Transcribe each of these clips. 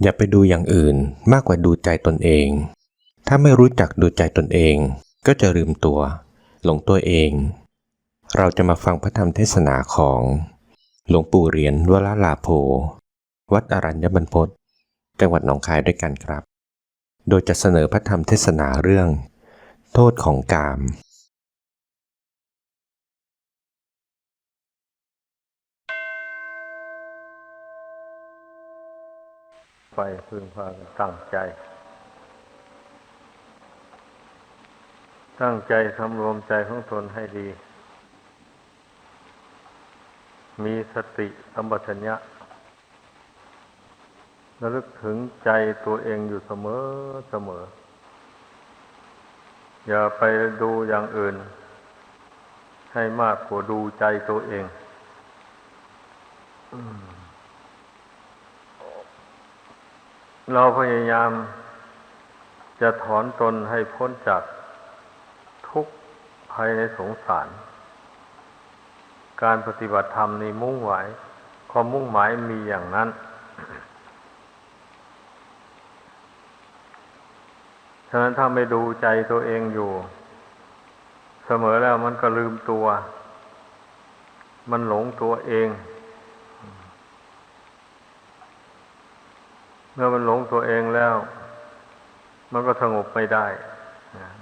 อย่าไปดูอย่างอื่นมากกว่าดูใจตนเองถ้าไม่รู้จักดูใจตนเองก็จะลืมตัวหลงตัวเองเราจะมาฟังพระธรรมเทศนาของหลวงปู่เหรียญวรลาโภวัดอรัญญบรรพตจังหวัดหนองคายด้วยกันครับโดยจะเสนอพระธรรมเทศนาเรื่องโทษของกามไปพึงพากันตั้งใจสำรวมใจของตนให้ดีมีสติสัมปชัญญะระลึกถึงใจตัวเองอยู่เสมออย่าไปดูอย่างอื่นให้มากกว่าดูใจตัวเองเราพยายามจะถอนตนให้พ้นจากทุกข์ภายในสงสารการปฏิบัติธรรมนี่ความมุ่งหมายมีอย่างนั้นฉะนั้นถ้าไม่ดูใจตัวเองอยู่เสมอแล้วมันก็ลืมตัวมันหลงตัวเองเมื่อมันหลงตัวเองแล้วมันก็สงบไม่ได้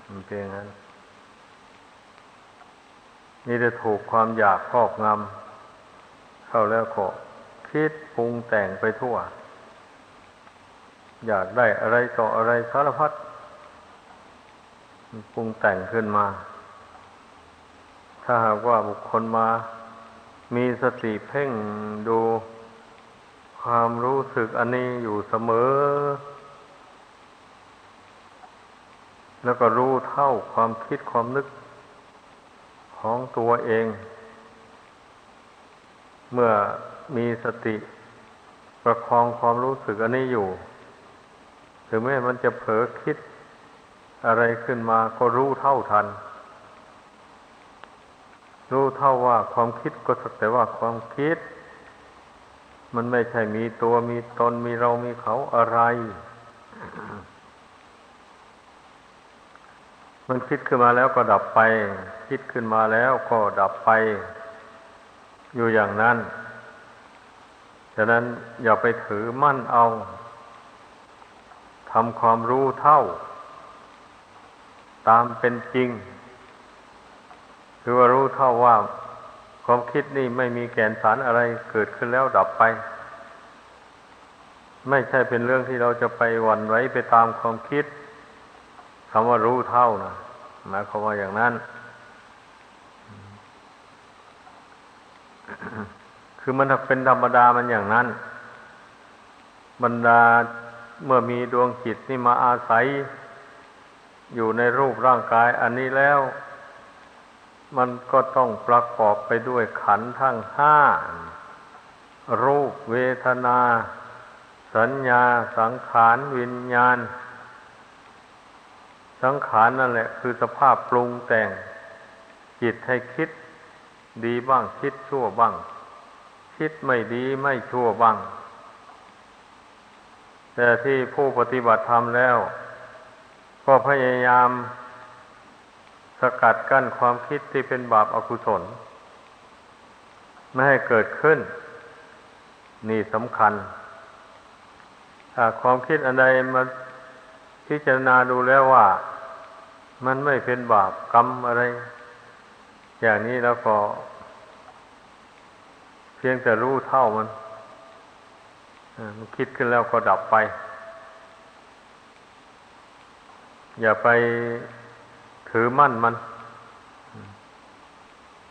มันเป็นอย่างนั้นนี่จะถูกความอยากครอบงำเข้าแล้วก็คิดปรุงแต่งไปทั่วอยากได้อะไรต่ออะไรสารพัดปรุงแต่งขึ้นมาถ้าหากว่าบุคคลมามีสติเพ่งดูความรู้สึกอันนี้อยู่เสมอแล้วก็รู้เท่าความคิดความนึกของตัวเองเมื่อมีสติประคองความรู้สึกอันนี้อยู่ถึงแม้มันจะเผลอคิดอะไรขึ้นมาก็รู้เท่าทันรู้เท่าว่าความคิดก็สักแต่ว่าความคิดมันไม่ใช่มีตัวมีตนมีเรามีเขาอะไรมันคิดขึ้นมาแล้วก็ดับไปคิดขึ้นมาแล้วก็ดับไปอยู่อย่างนั้นฉะนั้นอย่าไปถือมั่นเอาทำความรู้เท่าตามเป็นจริงคือว่ารู้เท่าว่าความคิดนี่ไม่มีแก่นสารอะไรเกิดขึ้นแล้วดับไปไม่ใช่เป็นเรื่องที่เราจะไปหวั่นไหวไปตามความคิดคำว่ารู้เท่านะหมายความว่าอย่างนั้นคือมันเป็นธรรมดามันอย่างนั้นบรรดาเมื่อมีดวงจิตนี่มาอาศัยอยู่ในรูปร่างกายอันนี้แล้วมันก็ต้องประกอบไปด้วยขันธ์ทั้งห้ารูปเวทนาสัญญาสังขารวิญญาณสังขารนั่นแหละคือสภาพปรุงแต่งจิตให้คิดดีบ้างคิดชั่วบ้างคิดไม่ดีไม่ชั่วบ้างแต่ที่ผู้ปฏิบัติธรรมแล้วก็พยายามสกัดกั้นความคิดที่เป็นบาปอกุศลไม่ให้เกิดขึ้นนี่สำคัญถ้าความคิดอันใดมาพิจารณาดูแล้วว่ามันไม่เป็นบาปกรรมอะไรอย่างนี้แล้วก็เพียงแต่รู้เท่ามันคิดขึ้นแล้วก็ดับไปอย่าไปถือมั่นมัน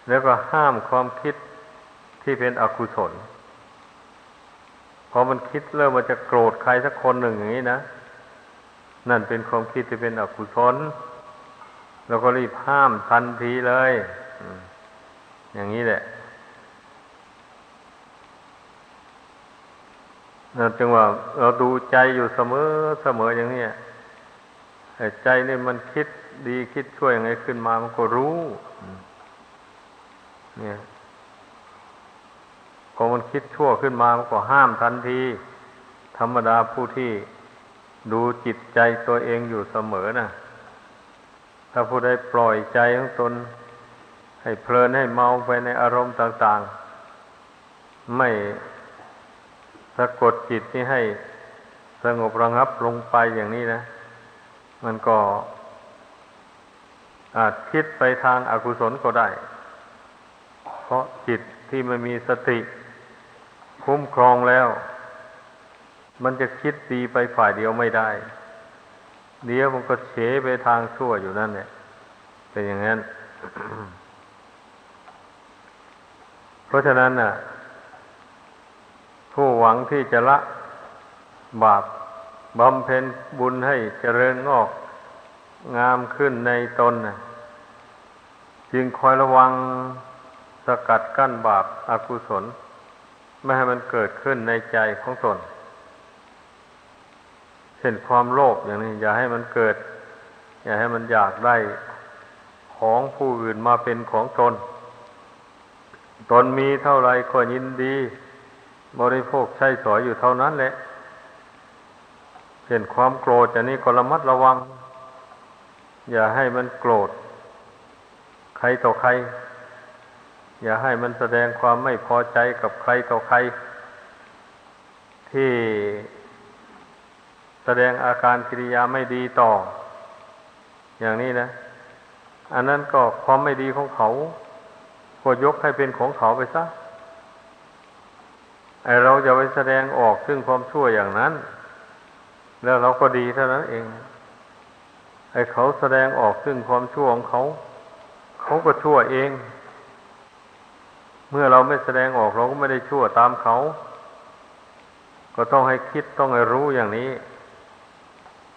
แล้วก็ห้ามความคิดที่เป็นอกุศลพอมันคิดเริ่มมันจะโกรธใครสักคนหนึ่งอย่างนี้นะนั่นเป็นความคิดที่เป็นอกุศลเราก็รีบห้ามทันทีเลยอย่างนี้แหละนั่นจึงว่าเราดูใจอยู่เสมออย่างนี้ใจนี่มันคิดดีคิดชั่วยังไงขึ้นมามันก็รู้เนี่ยพอมันคิดชั่วขึ้นมามันก็ห้ามทันทีท รรมดาผู้ที่ดูจิตใจตัวเองอยู่เสมอนะถ้าผู้ใดปล่อยใจของตนให้เพลินให้เมาไปในอารมณ์ต่างๆไม่สะกดจิตนี่ให้สงบระงับลงไปอย่างนี้นะมันก็อาจคิดไปทางอกุศลก็ได้เพราะจิตที่ไม่มีสติคุ้มครองแล้วมันจะคิดดีไปฝ่ายเดียวไม่ได้เดี๋ยวมันก็เฉไปทางชั่วอยู่นั่นแหละเป็นอย่างนั้น เพราะฉะนั้นน่ะผู้หวังที่จะละบาปบำเพ็ญบุญให้เจริญงอกงามขึ้นในตนน่ะจึงคอยระวังสกัดกั้นบาปอกุศลไม่ให้มันเกิดขึ้นในใจของตนเช่นความโลภอย่างนี้อย่าให้มันเกิดอย่าให้มันอยากได้ของผู้อื่นมาเป็นของตนตนมีเท่าไรก็ยินดีบริโภคใช้สอยอยู่เท่านั้นแหละเช่นความโกรธอย่างนี้ก็ระมัดระวังอย่าให้มันโกรธใครต่อใครอย่าให้มันแสดงความไม่พอใจกับใครต่อใครที่แสดงอาการกิริยาไม่ดีต่ออย่างนี้นะอันนั้นก็ความไม่ดีของเขาก็ยกให้เป็นของเขาไปซะไอเราจะไปแสดงออกซึ่งความชั่วอย่างนั้นแล้วเราก็ดีเท่านั้นเองไอเขาแสดงออกซึ่งความชั่วของเขาเขาก็ชั่วเองเมื่อเราไม่แสดงออกเราก็ไม่ได้ชั่วตามเขาก็ต้องให้คิดต้องให้รู้อย่างนี้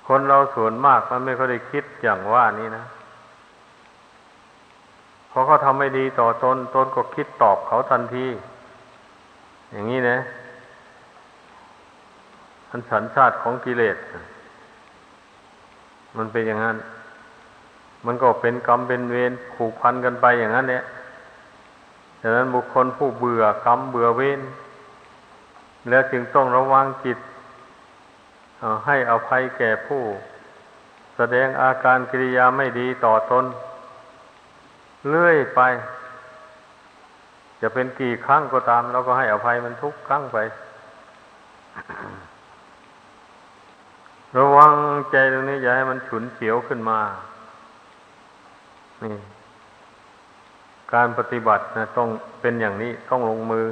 คนเราส่วนมากมันไม่ค่อยได้คิดอย่างว่านี้นะพอเขาทำไม่ดีต่อตนตนก็คิดตอบเขาทันทีอย่างนี้นะอันสัญชาติของกิเลสมันเป็นอย่างนั้นมันก็เป็นกรรมเป็นเวรผูกพันกันไปอย่างนั้นเนี่ยฉะนั้นบุคคลผู้เบื่อกรรมเบื่อเวรแล้วจึงต้องระวังจิตให้อภัยแก่ผู้แสดงอาการกิริยาไม่ดีต่อตนเรื่อยไปจะเป็นกี่ครั้งก็ตามเราก็ให้อภัยมันทุกครั้งไป ระวังใจตรงนี้อย่าให้มันฉุนเฉียวขึ้นมานี่การปฏิบัตินะต้องเป็นอย่างนี้ต้องลงมือ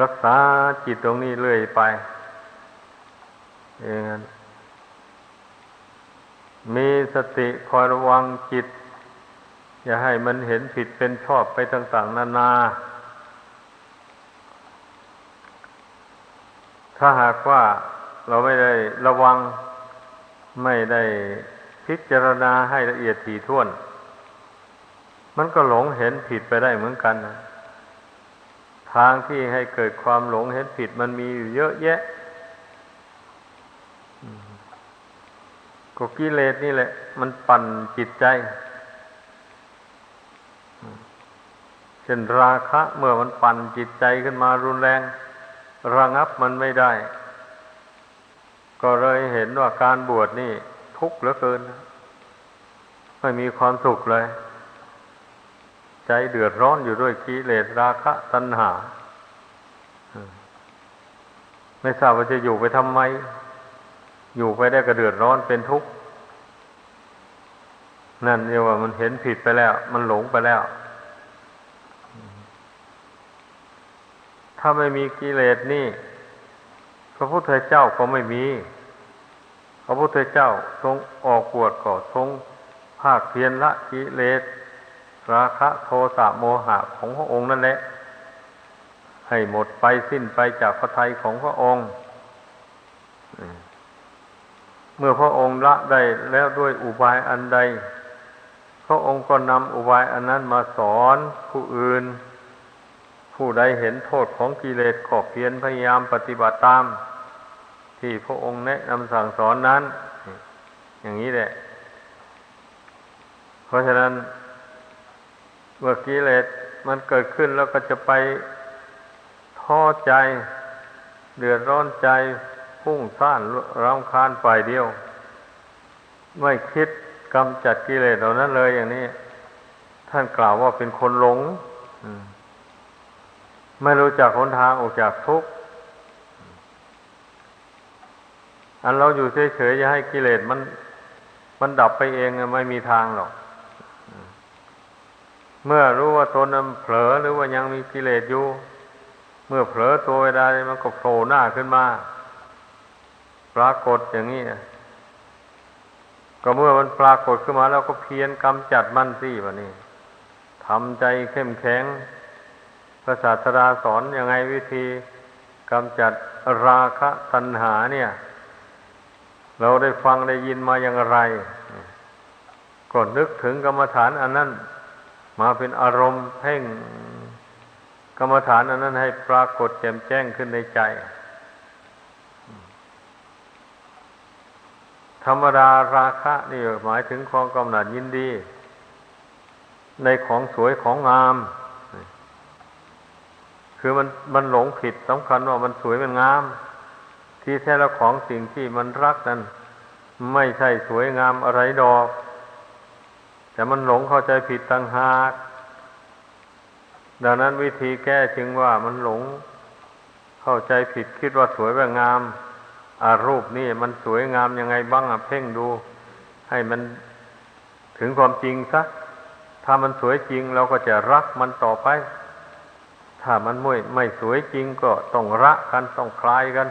รักษาจิตตรงนี้เรื่อยไปอย่างนั้นมีสติคอยระวังจิตอย่าให้มันเห็นผิดเป็นชอบไปต่างๆนานาถ้าหากว่าเราไม่ได้ระวังไม่ได้พิจารณาให้ละเอียดถี่ถ้วนมันก็หลงเห็นผิดไปได้เหมือนกันนะทางที่ให้เกิดความหลงเห็นผิดมันมีอยู่เยอะแยะก็กิเลสนี่แหละมันปั่นจิตใจเช่นราคะเมื่อมันปั่นจิตใจขึ้นมารุนแรงระงับมันไม่ได้ก็เลยเห็นว่าการบวชนี่ทุกข์เหลือเกินไม่มีความสุขเลยใจเดือดร้อนอยู่ด้วยกิเลสราคะตัณหาไม่ทราบว่าจะอยู่ไปทำไมอยู่ไปได้ก็เดือดร้อนเป็นทุกข์นั่นเรียกว่ามันเห็นผิดไปแล้วมันหลงไปแล้วถ้าไม่มีกิเลสนี่พระพุทธเจ้าก็ไม่มีพระพุทธเจ้าทรงออกบวชก็ทรงภาคเพียรละกิเลสราคะโทสะโมหะของพระองค์นั่นแหละให้หมดไปสิ้นไปจากพระทัยของพระองค์เมื่อพระองค์ละได้แล้วด้วยอุบายอันใดพระองค์ก็นำอุบายอันนั้นมาสอนผู้อื่นผู้ใดเห็นโทษของกิเลสก็เพียรพยายามปฏิบัติตามที่พระองค์แนะนำสั่งสอนนั้นอย่างนี้แหละเพราะฉะนั้นเมื่อกิเลสมันเกิดขึ้นแล้วก็จะไปท้อใจ เดือดร้อนใจพุ่งซ่านรำคาญฝ่ายเดียวไม่คิดกำจัดกิเลสเหล่านั้นเลยอย่างนี้ท่านกล่าวว่าเป็นคนหลงไม่รู้จักหนทางออกจากทุกข์อันเราอยู่เฉยๆจะให้กิเลสมันดับไปเองไม่มีทางหรอกเมื่อรู้ว่าตนนั้นเผลอหรือว่ายังมีกิเลสอยู่เมื่อเผลอตัวใดมันก็โผล่หน้าขึ้นมาปรากฏอย่างนี้ก็เมื่อมันปรากฏขึ้นมาแล้วก็เพียรกำจัดมันสิวะนี่ทำใจเข้มแข็งพระศาสดาสอนยังไงวิธีกำจัดราคะตัณหาเนี่ยเราได้ฟังได้ยินมาอย่างไรก็นึกถึงกรรมฐานอันนั้นมาเป็นอารมณ์เพ่งกรรมฐานอันนั้นให้ปรากฏแจ่มแจ้งขึ้นในใจธรรมดาราคะนี่หมายถึงความกำหนัดยินดีในของสวยของงามคือมันหลงผิดสำคัญว่ามันสวยมันงามที่แท้แล้วของสิ่งที่มันรักนั้นไม่ใช่สวยงามอะไรดอกแต่มันหลงเข้าใจผิดต่างหากดังนั้นวิธีแก้จึงว่ามันหลงเข้าใจผิดคิดว่าสวยว่างามรูปนี่มันสวยงามยังไงบ้างเพ่งดูให้มันถึงความจริงซะถ้ามันสวยจริงเราก็จะรักมันต่อไปถ้ามันไม่สวยจริงก็ต้องรักกันต้องคลายกัน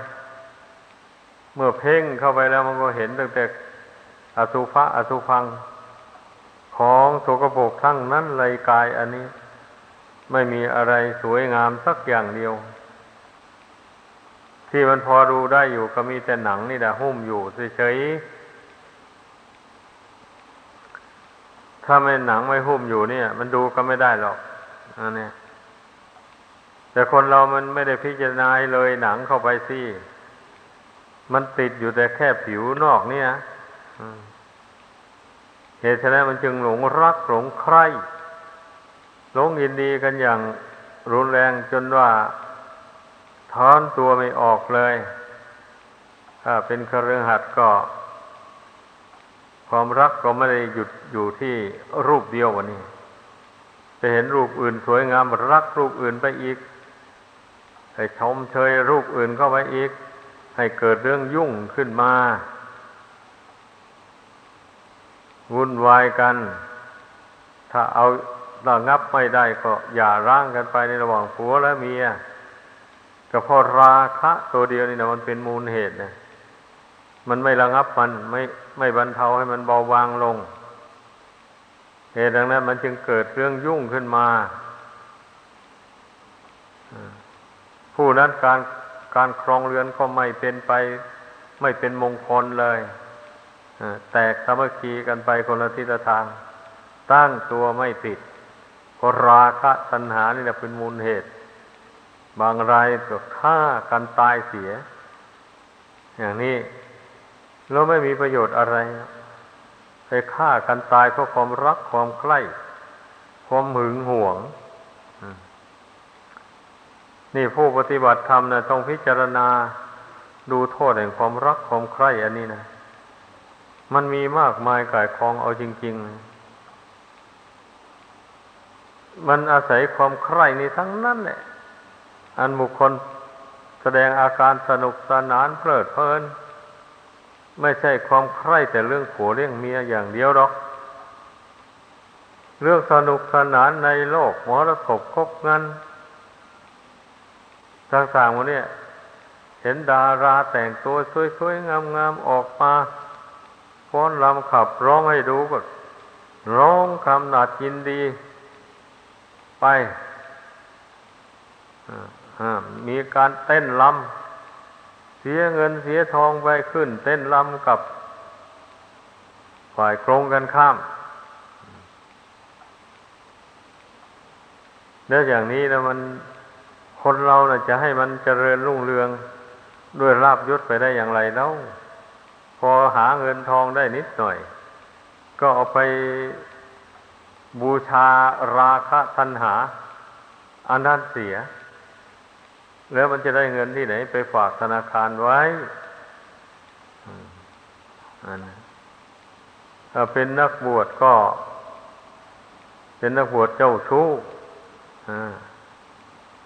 เมื่อเพ่งเข้าไปแล้วมันก็เห็นตั้งแต่อสุภะอสุภังของโสกโปรกทั้งนั้นเลยกายอันนี้ไม่มีอะไรสวยงามสักอย่างเดียวที่มันพอดูได้อยู่ก็มีแต่หนังนี่แหละหุ้มอยู่เฉยๆถ้าไม่หนังไม่หุ้มอยู่เนี่ยมันดูก็ไม่ได้หรอกอันนี้แต่คนเรามันไม่ได้พิจารณาเลยหนังเข้าไปสิมันติดอยู่แต่แค่ผิวนอกเนี่ยเหตุฉะนั้นมันจึงหลงรักหลงใคร่หลงยินดีกันอย่างรุนแรงจนว่าถอนตัวไม่ออกเลยถ้าเป็นคฤหัสถ์ก็ความรักก็ไม่ได้หยุดอยู่ที่รูปเดียววันนี้จะเห็นรูปอื่นสวยงามรักรูปอื่นไปอีกให้ชมเชยรูปอื่นเข้าไปอีกให้เกิดเรื่องยุ่งขึ้นมาวุ่นวายกันถ้าเอาระงับไม่ได้ก็อย่าร้างกันไปในระหว่างผัวและเมียก็เพราะราคะตัวเดียวนี่นะมันเป็นมูลเหตุนะมันไม่ระงับมันไม่บรรเทาให้มันเบาบางลงเหตุดังนั้นมันจึงเกิดเรื่องยุ่งขึ้นมาผู้นั้นการครองเรือนก็ไม่เป็นไปไม่เป็นมงคลเลยแตกสามัคคีกันไปคนละทิศทางตั้งตัวไม่ติดก็ราคะตัณหานี่แหละเป็นมูลเหตุบางรายก็ฆ่ากันตายเสียอย่างนี้แล้วไม่มีประโยชน์อะไรไปฆ่ากันตายเพราะความรักความใคร่ความหึงหวงนี่ผู้ปฏิบัติธรรมนะต้องพิจารณาดูโทษแห่งความรักความใคร่อันนี้นะมันมีมากมายก่ายกองเอาจริงๆมันอาศัยความใคร่นี้ทั้งนั้นแหละอันบุคคลแสดงอาการสนุกสนานเพลิดเพลินไม่ใช่ความใคร่แต่เรื่องผัวเรื่องเมียอย่างเดียวหรอกเรื่องสนุกสนานในโลกมรสพคบเงินต่างๆวันนี้เห็นดาราแต่งตัวสวยๆงามๆออกมาฟ้อนรำขับร้องให้ดูก็ร้องคำหนัดยินดีไปมีการเต้นรำเสียเงินเสียทองไปขึ้นเต้นรำกับฝ่ายโครงกันข้ามแล้วอย่างนี้นะมันคนเราน่ะจะให้มันเจริญรุ่งเรืองด้วยลาภยศไปได้อย่างไรแล้วพอหาเงินทองได้นิดหน่อยก็เอาไปบูชาราคะตัณหาอันนั้นเสีย แล้วมันจะได้เงินที่ไหนไปฝากธนาคารไว้อันนั้นถ้าเป็นนักบวชก็เป็นนักบวชเจ้าชู้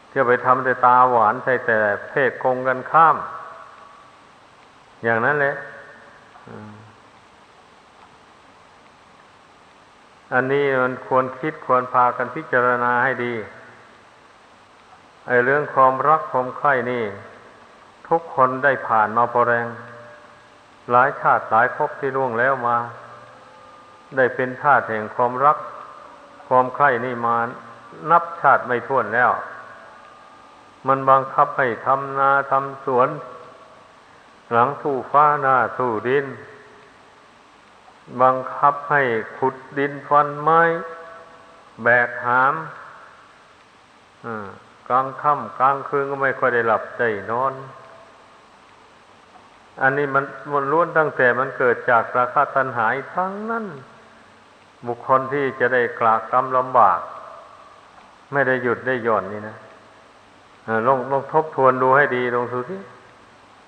เที่ยวไปทำแต่ตาหวานใส่แต่เพศกงกันข้ามอย่างนั้นแหละอันนี้มันควรคิดควรพากันพิจารณาให้ดีไอ้เรื่องความรักความใคร่นี่ทุกคนได้ผ่านมาพอแรงหลายชาติหลายภพที่ล่วงแล้วมาได้เป็นทาสแห่งความรักความใคร่นี่มานับชาติไม่ถ้วนแล้วมันบังคับให้ทำนาทำสวนหลังสู่ฟ้าหน้าสู่ดินบังคับให้ขุดดินฟันไม้แบกหามกลางค่ำกลางคืนก็ไม่ค่อยได้หลับได้นอนอันนี้มันล้วนตั้งแต่มันเกิดจากราคะตัณหาทั้งนั้นบุคคลที่จะได้กลากกรรมลำบากไม่ได้หยุดได้หย่อนนี่นะลองทบทวนดูให้ดีลองดูสิ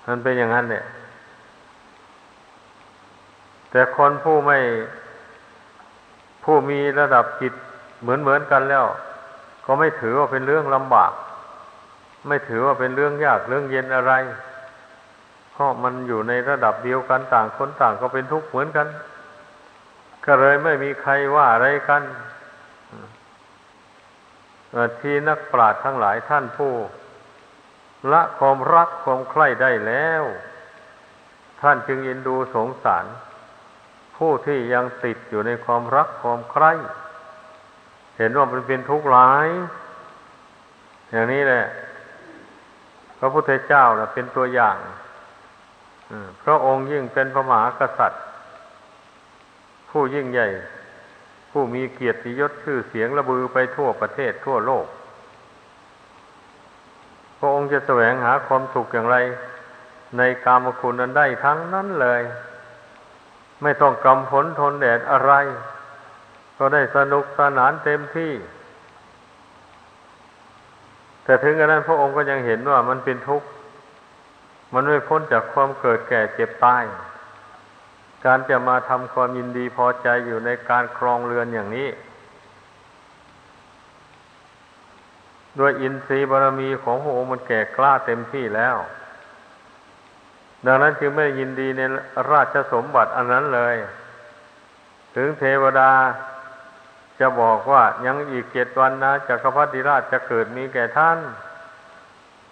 มันเป็นอย่างนั้นเนี่ยแต่คนผู้มีระดับจิตเหมือนกันแล้วก็ไม่ถือว่าเป็นเรื่องลำบากไม่ถือว่าเป็นเรื่องยากเรื่องเย็นอะไรเพราะมันอยู่ในระดับเดียวกันต่างคนต่างก็เป็นทุกข์เหมือนกันก็เลยไม่มีใครว่าอะไรกันที่นักปราชญ์ทั้งหลายท่านผู้ละความรักความใคร่ได้แล้วท่านจึงเอ็นดูสงสารผู้ที่ยังติดอยู่ในความรักความใคร่เห็นว่ามันเป็นทุกข์หลายอย่างนี้แหละพระพุทธเจ้าน่ะเป็นตัวอย่างพระองค์ยิ่งเป็นพระมหากษัตริย์ผู้ยิ่งใหญ่ผู้มีเกียรติยศชื่อเสียงระบือไปทั่วประเทศทั่วโลกพระองค์จะแสวงหาความสุขอย่างไรในกามคุณนั้นได้ทั้งนั้นเลยไม่ต้องกำฝนทนแดดอะไรก็ได้สนุกสนานเต็มที่แต่ถึงกระนั้นพระองค์ก็ยังเห็นว่ามันเป็นทุกข์มันไม่พ้นจากความเกิดแก่เจ็บตายการจะมาทำความยินดีพอใจอยู่ในการครองเรือนอย่างนี้ด้วยอินทรีย์บารมีของพระองค์มันแก่กล้าเต็มที่แล้วดังนั้นจึงไม่ยินดีในราชสมบัติอันนั้นเลยถึงเทวดาจะบอกว่ายังอีก7 วันนะจักรพรรดิราชจะเกิดมีแก่ท่าน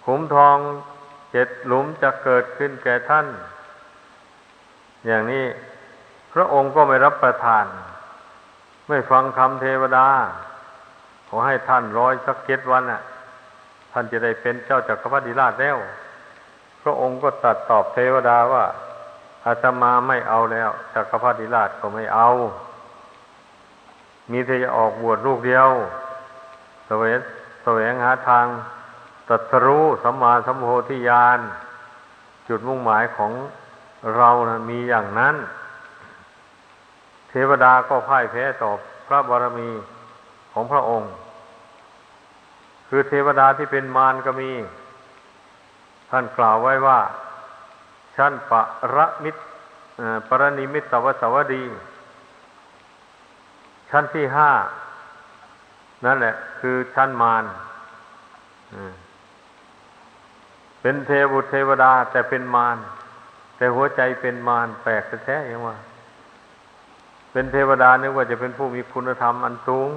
ขุมทอง7 หลุมจะเกิดขึ้นแก่ท่านอย่างนี้พระองค์ก็ไม่รับประทานไม่ฟังคำเทวดาขอให้ท่านรอสัก7 วันน่ะท่านจะได้เป็นเจ้าจักรพรรดิราชแล้วพระองค์ก็ตรัสตอบเทวดาว่าอาตมาไม่เอาแล้วจักรพรรดิราชก็ไม่เอามีแต่จะออกบวชลูกเดียวแสวงหาทางตรัสรู้สัมมาสัมโพธิญาณจุดมุ่งหมายของเรานะมีอย่างนั้นเทวดาก็พ่ายแพ้ต่อพระบารมีของพระองค์คือเทวดาที่เป็นมารก็มีท่านกล่าวไว้ว่าชั้นปรนิมิตตวสวดีชั้นที่5นั่นแหละคือชั้นมารเป็นเทวุตเทวดาแต่เป็นมารแต่หัวใจเป็นมารแปลกแท้ๆอย่างว่าเป็นเทวดานึกว่าจะเป็นผู้มีคุณธรรมอันสูง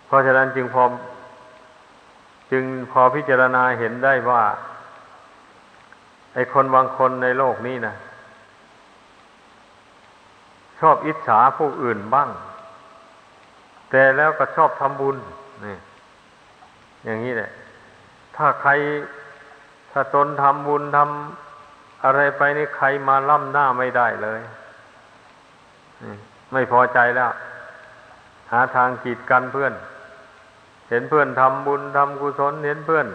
เพราะฉะนั้นจึงพอพิจารณาเห็นได้ว่าไอ้คนบางคนในโลกนี้นะชอบอิจฉาผู้อื่นบ้างแต่แล้วก็ชอบทำบุญนี่อย่างนี้แหละถ้าตนทำบุญทำอะไรไปนี่ใครมาล่ำหน้าไม่ได้เลยไม่พอใจแล้วหาทางกีดกันเพื่อนเห็นเพื่อนทำบุญทำกุศลเห็นเพื่อน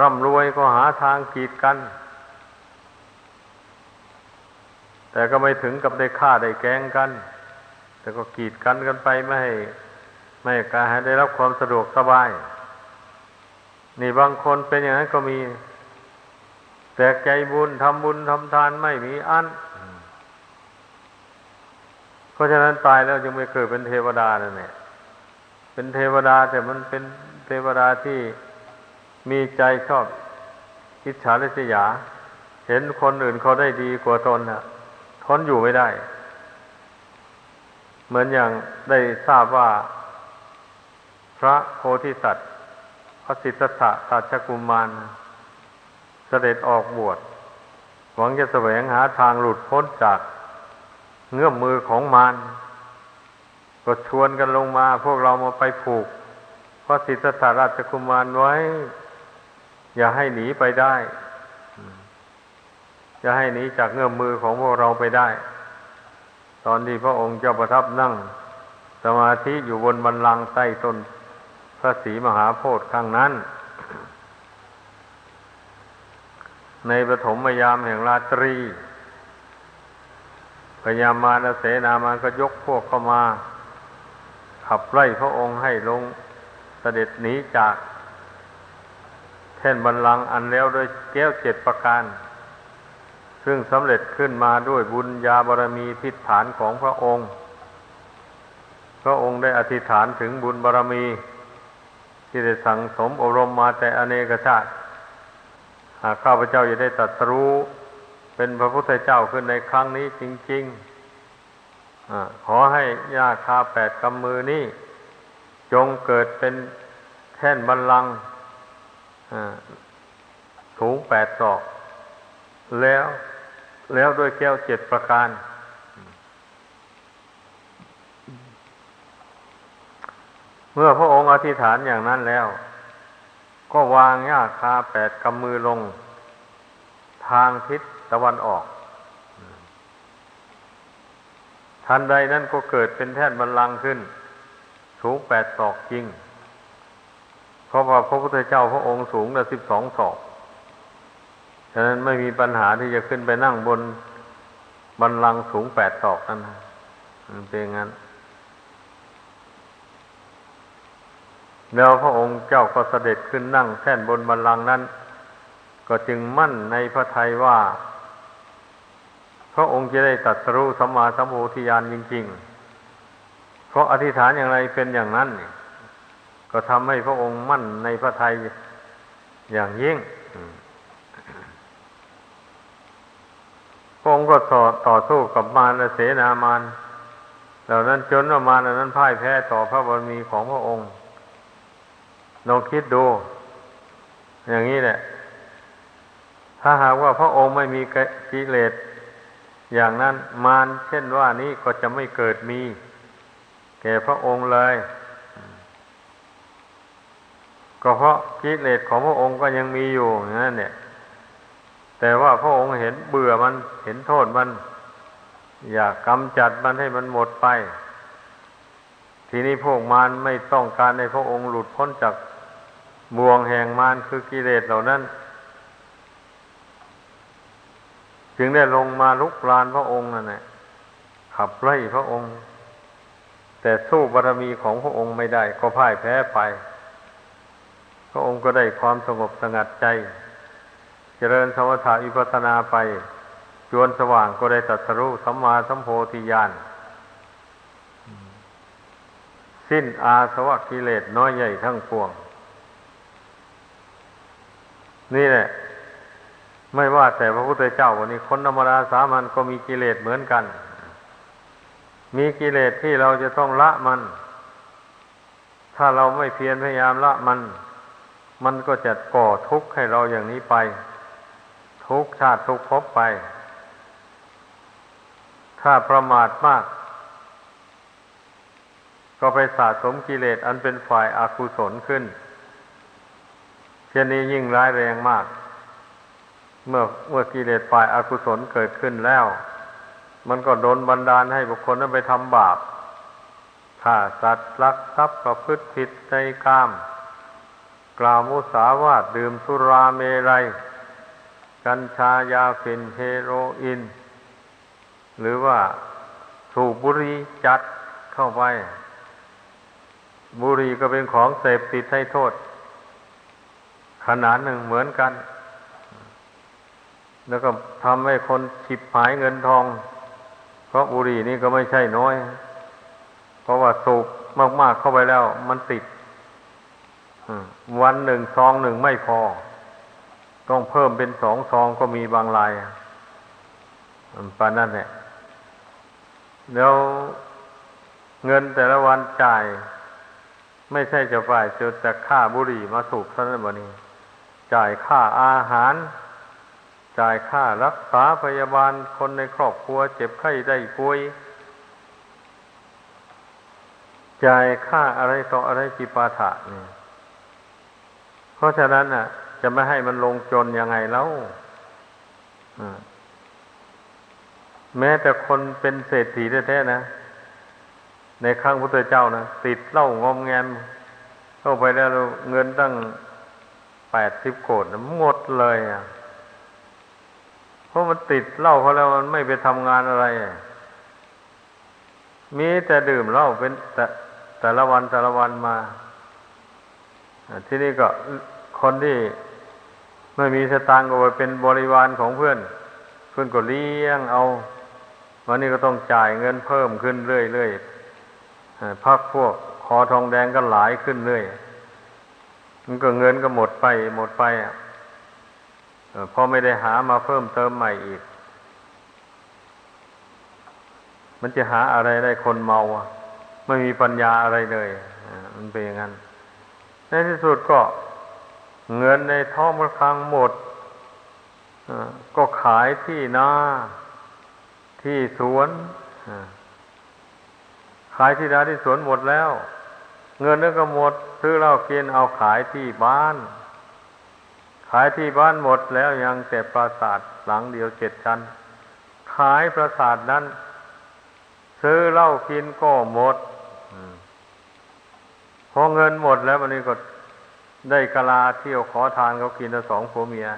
ร่ำรวยก็หาทางกีดกันแต่ก็ไม่ถึงกับได้ฆ่าได้แกล้งกันแต่ก็กีดกันกันไปไม่ให้การให้ได้รับความสะดวกสบาย นี่บางคนเป็นอย่างนั้นก็มีแต่ใจบุญทำทานไม่มีอันเพราะฉะนั้นตายแล้วจึงไม่เคยเป็นเทวดานั่นแหละเป็นเทวดาแต่มันเป็นเทวดาที่มีใจชอบอิจฉาริษยาเห็นคนอื่นเขาได้ดีกว่าตนน่ะทนอยู่ไม่ได้เหมือนอย่างได้ทราบว่าพระโพธิสัตว์พระสิทธัตถะราชกุมารเสด็จออกบวชหวังจะแสวงหาทางหลุดพ้นจากเงื้อมมือของมารก็ชวนกันลงมาพวกเรามาไปผูกพระสิทธัตถะราชกุมารไว้อย่าให้หนีไปได้จะให้หนีจากเงื้อมมือของพวกเราไปได้ตอนที่พระองค์เจ้าประทับนั่งสมาธิอยู่บนบัลลังก์ใต้ต้นพระศรีมหาโพธิ์ข้างนั้นในปฐมยามแห่งราตรีพญามารเสนามารก็ยกพวกเข้ามาขับไล่พระองค์ให้ลงเสด็จหนีจากแท่นบัลลังก์อันแล้วด้วยแก้ว7ประการซึ่งสำเร็จขึ้นมาด้วยบุญญาบารมีทิฏฐานของพระองค์พระองค์ได้อธิษฐานถึงบุญบารมีที่ได้สั่งสมอบรมมาแต่อเนกชาติหากข้าพเจ้าจะได้ตรัสรู้เป็นพระพุทธเจ้าขึ้นในครั้งนี้จริงๆขอให้ยาคา8กำมือนี้จงเกิดเป็นแท่นบัลลังก์สูง8 ศอกแล้วด้วยแก้ว7ประการเมื่อพระองค์อธิษฐานอย่างนั้นแล้วก็วางหญ้าคา8กำมือลงทางทิศตะวันออกทันใดนั้นก็เกิดเป็นแท่นบัลลังก์ขึ้นสูง8 ศอกจริงเพราะว่าพระพุทธเจ้าพระองค์สูง12 ศอกฉะนั้นไม่มีปัญหาที่จะขึ้นไปนั่งบนบัลลังก์สูง8 ศอกนั่นนะมันเป็นงั้นแล้วพระองค์เจ้าก็เสด็จขึ้นนั่งแท่นบนบัลลังก์นั้นก็จึงมั่นในพระทัยว่าพระองค์จะได้ตรัสรู้สัมมาสัมโพธิญาณจริงๆเพราะอธิษฐานอย่างไรเป็นอย่างนั้นก็ทำให้พระองค์มั่นในพระทัยอย่างยิ่งพระองค์ก็ต่อสู้กับมารเสนามารเหล่านั้นจนว่ามารเหล่านั้นพ่ายแพ้ต่อพระบารมีของพระองค์ลองคิดดูอย่างนี้แหละถ้าหากว่าพระองค์ไม่มีกิเลสอย่างนั้นมารเช่นว่านี้ก็จะไม่เกิดมีแก่พระองค์เลยก็เพราะกิเลสของพระองค์ก็ยังมีอยู่อย่างนั้นเนี่ยแต่ว่าพระองค์เห็นเบื่อมันเห็นโทษมันอยากกำจัดมันให้มันหมดไปทีนี้พวกมารไม่ต้องการให้พระองค์หลุดพ้นจากบ่วงแห่งมารคือกิเลสเหล่านั้นจึงได้ลงมาลุกรานพระองค์นั่นแหละขับไล่พระองค์แต่สู้บารมีของพระองค์ไม่ได้ก็พ่ายแพ้ไปพระองค์ก็ได้ความสงบสงัดใจเจริญสมถะวิปัสสนาไปจวนสว่างก็ได้ตรัสรู้สัมมาสัมโพธิญาณสิ้นอาสวะกิเลสน้อยใหญ่ทั้งปวงนี่แหละไม่ว่าแต่พระพุทธเจ้าวันนี้คนธรรมดาสามัญก็มีกิเลสเหมือนกันมีกิเลสที่เราจะต้องละมันถ้าเราไม่เพียรพยายามละมันก็จะก่อทุกข์ให้เราอย่างนี้ไปทุกชาติทุกภพไปถ้าประมาทมากก็ไปสะสมกิเลสอันเป็นฝ่ายอกุศลขึ้นเช่นนี้ยิ่งร้ายแรงมากเมื่อกิเลสฝ่ายอกุศลเกิดขึ้นแล้วมันก็โดนบันดาลให้บุคคลนั้นไปทำบาปฆ่าสัตว์ลักทรัพย์ประพฤติผิดในกามกล่าวมุสาวาทดื่มสุราเมรัยกัญชายาฝิ่นเฮโรอีนหรือว่าสูบบุหรี่จัดเข้าไปบุหรี่ก็เป็นของเสพติดให้โทษ ขนาดหนึ่งเหมือนกัน แล้วก็ทำให้คนฉิบหายเงินทอง เพราะบุหรี่นี่ก็ไม่ใช่น้อย เพราะว่าสูบมากๆเข้าไปแล้วมันติดวันหนึ่งซองหนึ่งไม่พอต้องเพิ่มเป็น2 ซองก็มีบางรายปานนั้นแหละแล้วเงินแต่ละวันจ่ายไม่ใช่จะฝ่ายจุดแต่ค่าบุหรี่มาสูบเท่านั้นบ่นี้จ่ายค่าอาหารจ่ายค่ารักษาพยาบาลคนในครอบครัวเจ็บไข้ได้ป่วยจ่ายค่าอะไรต่ออะไรจิปาถะนี่เพราะฉะนั้นน่ะจะไม่ให้มันลงจนยังไงแล้วแม้แต่คนเป็นเศรษฐีแท้ๆนะในครั้งพุทธเจ้านะติดเหล้างอมแงมเข้าไปแล้วเงินตั้ง80 โกฏหมดเลยเพราะมันติดเหล้าเขาแล้วมันไม่ไปทำงานอะไรมีแต่ดื่มเหล้าเป็นแต่ละวันมาที่นี่ก็คนที่ไม่มีสตางค์ก็ไปเป็นบริวารของเพื่อนก็เลี้ยงเอาวันนี้ก็ต้องจ่ายเงินเพิ่มขึ้นเรื่อยๆพักพวกคอทองแดงก็หลายขึ้นเรื่อยมันก็เงินก็หมดไปพอไม่ได้หามาเพิ่มเติมใหม่อีกมันจะหาอะไรได้คนเมาไม่มีปัญญาอะไรเลยมันเป็นอย่างนั้นในที่สุดก็เงินในท้องมันคลังหมดก็ขายที่นาที่สวนขายที่นาที่สวนหมดแล้วเงินนั้นก็หมดซื้อเหล้ากินเอาขายที่บ้านหมดแล้วยังแต่ปราสาทหลังเดียว7 ชั้นขายปราสาทนั้นซื้อเหล้ากินก็หมดพอเงินหมดแล้ววันนี้ก็ได้กะลาเที่ยวขอทานเขากิน2 ผัวเมีย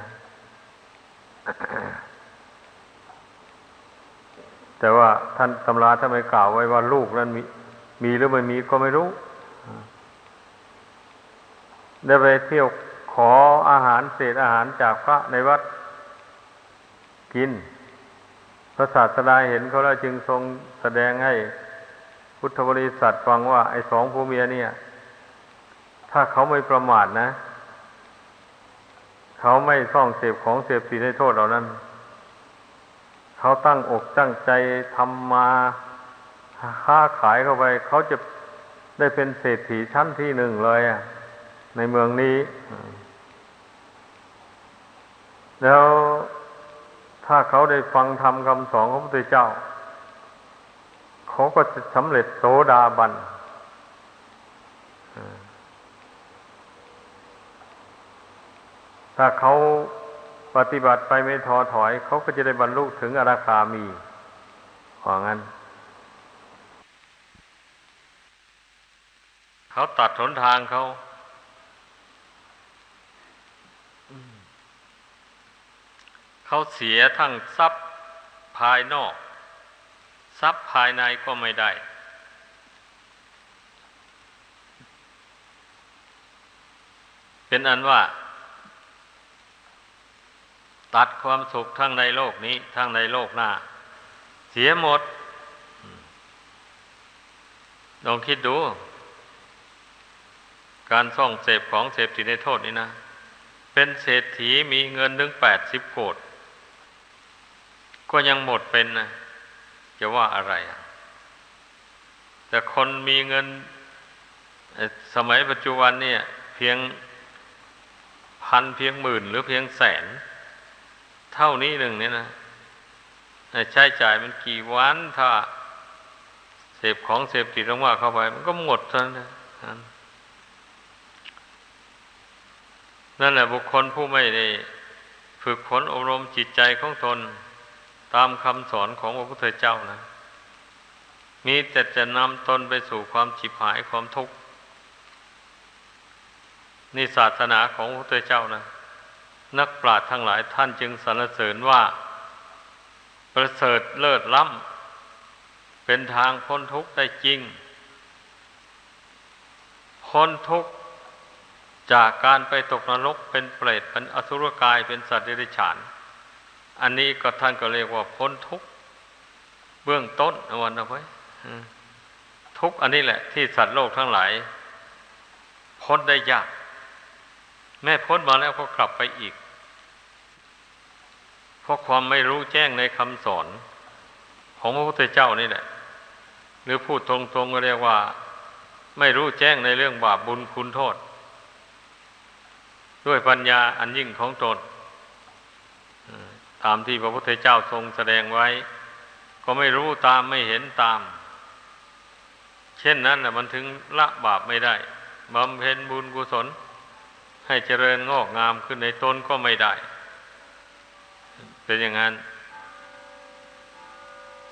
แต่ว่าท่านตำราท่านไม่กล่าวไว้ว่าลูกนั้นมีหรือไม่มีก็ไม่รู้ได้ไปเที่ยวขออาหารเศษอาหารจากพระในวัดกินพระศาสดาเห็นเขาแล้วจึงทรงแสดงให้พุทธบริษัทฟังว่าไอ้2 ผัวเมียเนี่ยถ้าเขาไม่ประมาทนะเขาไม่ส่องเสพของเสพติดให้โทษเหล่านั้นเขาตั้งอกตั้งใจทำมาค้าขายเข้าไปเขาจะได้เป็นเศรษฐีชั้นที่ 1เลยในเมืองนี้แล้วถ้าเขาได้ฟังธรรมคำสอนของพระพุทธเจ้าเขาก็จะสำเร็จโสดาบันถ้าเขาปฏิบัติไปไม่ท้อถอยเขาก็จะได้บรรลุถึงอนาคามีว่างั้นเขาตัดหนทางเขาเสียทั้งทรัพย์ภายนอกทรัพย์ภายในก็ไม่ได้เป็นอันว่าตัดความสุขทั้งในโลกนี้ทั้งในโลกหน้าเสียหมดลองคิดดูการส่องเสพของเสพติดในโทษนี่นะเป็นเศรษฐีมีเงินถึง80 โกฏก็ยังหมดเป็นนะจะว่าอะไรแต่คนมีเงินสมัยปัจจุบันเนี่ยเพียงพันเพียงหมื่นหรือเพียงแสนเท่านี้หนึ่งเนี่ยนะใช้จ่ายมันกี่วันถ้าเสพของเสพติดมากเข้าไปมันก็หมดเท่านั้นนั่นแหละบุคคลผู้ไม่ได้ฝึกฝนอบรมจิตใจของตนตามคำสอนของพระพุทธเจ้านะมีแต่จะนำตนไปสู่ความฉิบหายความทุกข์นี่ศาสนาของพระพุทธเจ้านะนักปราชญ์ทั้งหลายท่านจึงสรรเสริญว่าประเสริฐเลิศล้ำเป็นทางพ้นทุกข์ได้จริงพ้นทุกข์ จากการไปตกนรกเป็นเปรตเป็นอสุรกายเป็นสัตว์เดรัจฉานอันนี้ก็ท่านก็เรียกว่าพ้นทุกข์เบื้องต้นนะวันนะเว้ยทุกข์อันนี้แหละที่สัตว์โลกทั้งหลายพ้นได้ยากแม้พ้นมาแล้วก็กลับไปอีกเพราะความไม่รู้แจ้งในคำสอนของพระพุทธเจ้านี่แหละหรือพูดตรงๆก็เรียกว่าไม่รู้แจ้งในเรื่องบาปบุญคุณโทษด้วยปัญญาอันยิ่งของตนตามที่พระพุทธเจ้าทรงแสดงไว้ก็ไม่รู้ตามไม่เห็นตามเช่นนั้นน่ะมันถึงละบาปไม่ได้บำเพ็ญบุญกุศลให้เจริญงอกงามขึ้นในตนก็ไม่ได้เป็นอย่างนั้น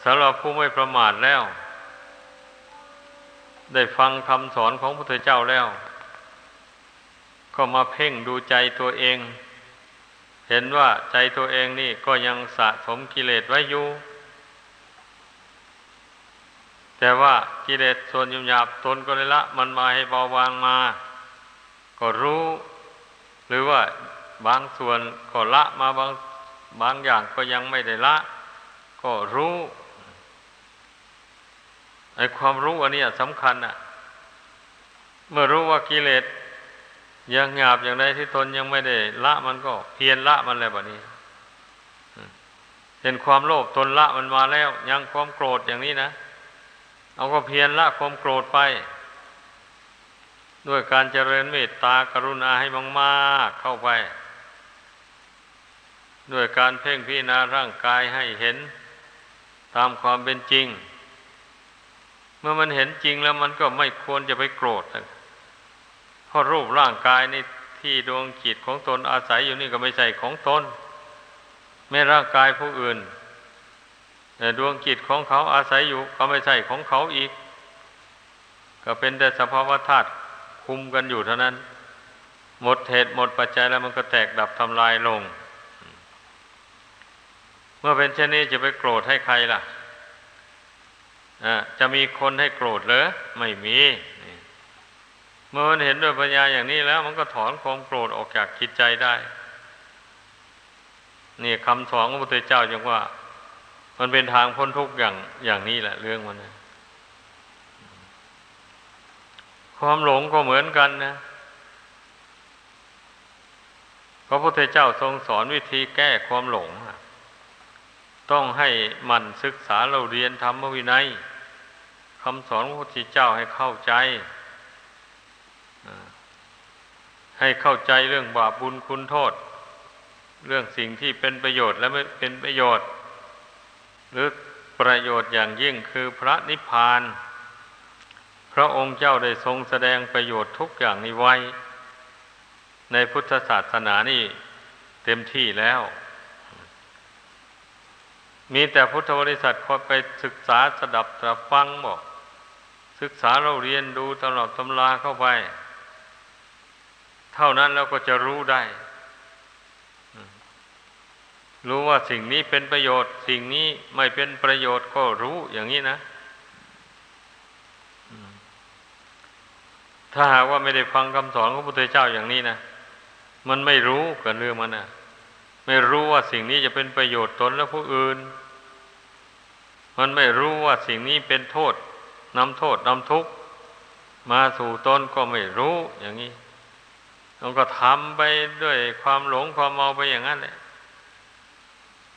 สำหรับผู้ไม่ประมาทแล้วได้ฟังคำสอนของพระพุทธเจ้าแล้วก็มาเพ่งดูใจตัวเองเห็นว่าใจตัวเองนี่ก็ยังสะสมกิเลสไว้อยู่แต่ว่ากิเลสส่วนหยาบๆตนก็เลยละมันมาให้เบาบางมาก็รู้หรือว่าบางส่วนก็ละมาบางอย่างก็ยังไม่ได้ละก็รู้ไอ้ความรู้อันนี้สำคัญอ่ะเมื่อรู้ว่ากิเลสยังหยาบอย่างใดที่ตนยังไม่ได้ละมันก็เพียรละมันเลยแบบนี้เห็นความโลภตนละมันมาแล้วยังความโกรธอย่างนี้นะเอาก็เพียรละความโกรธไปด้วยการเจริญเมตตากรุณาให้มากๆเข้าไปด้วยการเพ่งพิจารณาร่างกายให้เห็นตามความเป็นจริงเมื่อมันเห็นจริงแล้วมันก็ไม่ควรจะไปโกรธเพราะรูปร่างกายนี่ที่ดวงจิตของตนอาศัยอยู่นี่ก็ไม่ใช่ของตนไม่ร่างกายผู้อื่นแต่ดวงจิตของเขาอาศัยอยู่ก็ไม่ใช่ของเขาอีกก็เป็นแต่สภาวะธาตุคุมกันอยู่เท่านั้นหมดเหตุหมดปัจจัยแล้วมันก็แตกดับทำลายลงเมื่อเป็นเช่นนี้จะไปโกรธให้ใครล่ะจะมีคนให้โกรธเหรอไม่มีเมื่อมันเห็นด้วยปัญญาอย่างนี้แล้วมันก็ถอนความโกรธออกจากจิตใจได้นี่คำสอนของพระพุทธเจ้าจึงว่ามันเป็นทางพ้นทุกข์อย่างนี้แหละเรื่องมันนะความหลงก็เหมือนกันนะพระพุทธเจ้าทรงสอนวิธีแก้ความหลงต้องให้หมั่นศึกษาเราเรียนธรรมวินัยคำสอนของพระพุทธเจ้าให้เข้าใจให้เข้าใจเรื่องบาปบุญคุณโทษเรื่องสิ่งที่เป็นประโยชน์และไม่เป็นประโยชน์หรือประโยชน์อย่างยิ่งคือพระนิพพานพระองค์เจ้าได้ทรงแสดงประโยชน์ทุกอย่างนี้ไว้ในพุทธศาสนานี่เต็มที่แล้วมีแต่พุทธบริษัทคอยไปศึกษาสดับตรับฟังบอกศึกษาเราเรียนดูตำรับตำราเข้าไปเท่านั้นแล้วก็จะรู้ได้รู้ว่าสิ่งนี้เป็นประโยชน์สิ่งนี้ไม่เป็นประโยชน์ก็รู้อย่างนี้นะถ้าหากว่าไม่ได้ฟังคำสอนของพระพุทธเจ้าอย่างนี้นะมันไม่รู้กันเรื่องมันนะไม่รู้ว่าสิ่งนี้จะเป็นประโยชน์ตนและผู้อื่นมันไม่รู้ว่าสิ่งนี้เป็นโทษนำทุกข์มาสู่ตนก็ไม่รู้อย่างนี้มันก็ทำไปด้วยความหลงความเมาไปอย่างนั้นแหละ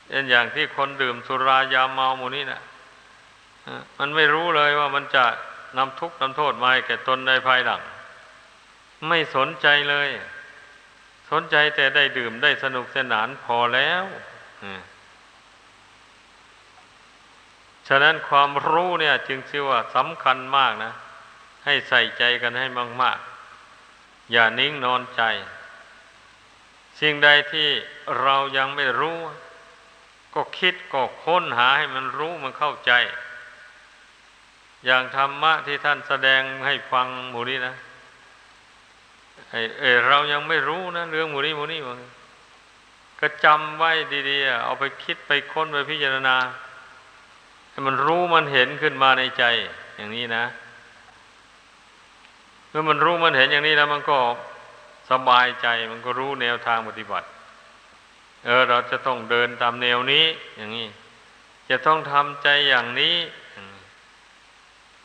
เป็นอย่างที่คนดื่มสุรายาเมาหมู่นี้นะมันไม่รู้เลยว่ามันจะนำทุกข์นำโทษมาให้แก่ตนในภายหลังไม่สนใจเลยสนใจแต่ได้ดื่มได้สนุกสนานพอแล้วฉะนั้นความรู้เนี่ยจึงชื่อว่าสำคัญมากนะให้ใส่ใจกันให้มากๆอย่านิ่งนอนใจสิ่งใดที่เรายังไม่รู้ก็คิดก็ค้นหาให้มันรู้มันเข้าใจอย่างธรรมะที่ท่านแสดงให้ฟังหมู่นี้นะเรายังไม่รู้นะเรื่องหมู่นี้ก็จำไว้ดีๆเอาไปคิดไปค้นไปพิจารณาให้มันรู้มันเห็นขึ้นมาในใจอย่างนี้นะเมื่อมันรู้มันเห็นอย่างนี้แล้วมันก็ สบายใจมันก็รู้แนวทางปฏิบัติเราจะต้องเดินตามแนวนี้อย่างนี้จะต้องทำใจอย่างนี้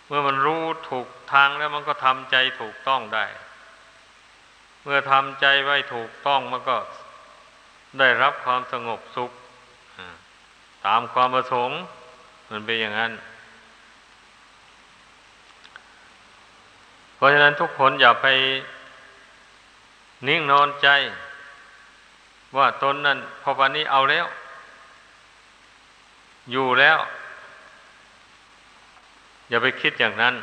เมื่อมันรู้ถูกทางแล้วมันก็ทำใจถูกต้องได้เมื่อทำใจไว้ถูกต้องมันก็ได้รับความสงบสุขตามความประสงค์มันเป็นอย่างนั้นเพราะฉะนั้นทุกคนอย่าไปนิ่งนอนใจว่าตนนั้นพอวันนี้เอาแล้วอยู่แล้วอย่าไปคิดอย่างนั้น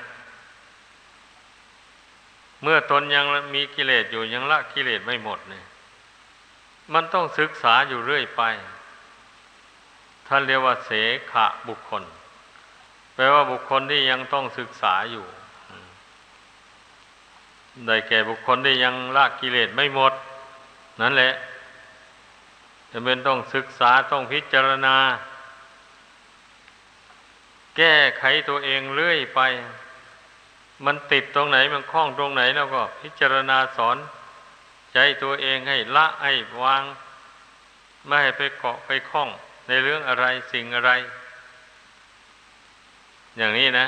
เมื่อตนยังมีกิเลสอยู่ยังละกิเลสไม่หมดเนี่ยมันต้องศึกษาอยู่เรื่อยไปท่านเรียกว่าเสขะบุคคลแปลว่าบุคคลที่ยังต้องศึกษาอยู่ได้แก่บุคคลที่ยังละกิเลสไม่หมดนั่นแหละจะเป็นต้องศึกษาต้องพิจารณาแก้ไขตัวเองเรื่อยไปมันติดตรงไหนมันคล้องตรงไหนแล้วก็พิจารณาสอนใจตัวเองให้ละให้วางไม่ให้ไปเกาะไปคล้องในเรื่องอะไรสิ่งอะไรอย่างนี้นะ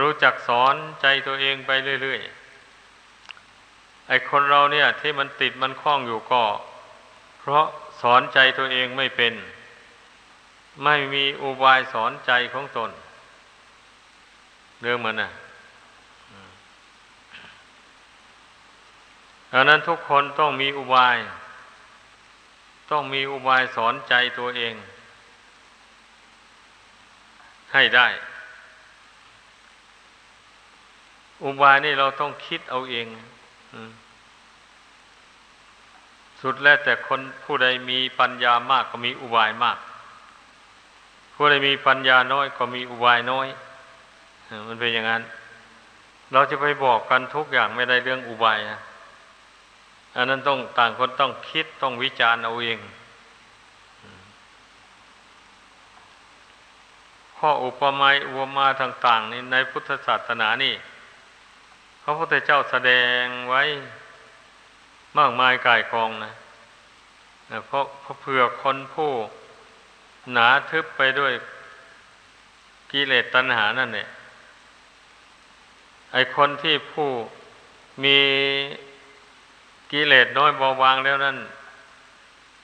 รู้จักสอนใจตัวเองไปเรื่อยๆไอ้คนเราเนี่ยที่มันติดมันคล้องอยู่ก็เพราะสอนใจตัวเองไม่เป็นไม่มีอุบายสอนใจของตนเรื่องมันดังนั้นทุกคนต้องมีอุบายสอนใจตัวเองให้ได้อุบายนี่เราต้องคิดเอาเองสุดแล้วแต่คนผู้ใดมีปัญญามากก็มีอุบายมากผู้ใดมีปัญญาน้อยก็มีอุบายน้อยมันเป็นอย่างนั้นเราจะไปบอกกันทุกอย่างไม่ได้เรื่องอุบายอันนั้นต้องต่างคนต้องคิดต้องวิจารณ์เอาเองข้ออุปมาต่างๆนี่ในพุทธศาสนานี่พระพุทธเจ้าแสดงไว้มากมายก่ายกองนะเพราะเผื่อคนผู้หนาทึบไปด้วยกิเลสตัณหานั่นเนี่ยไอคนที่ผู้มีกิเลสน้อยเบาบางแล้วนั่น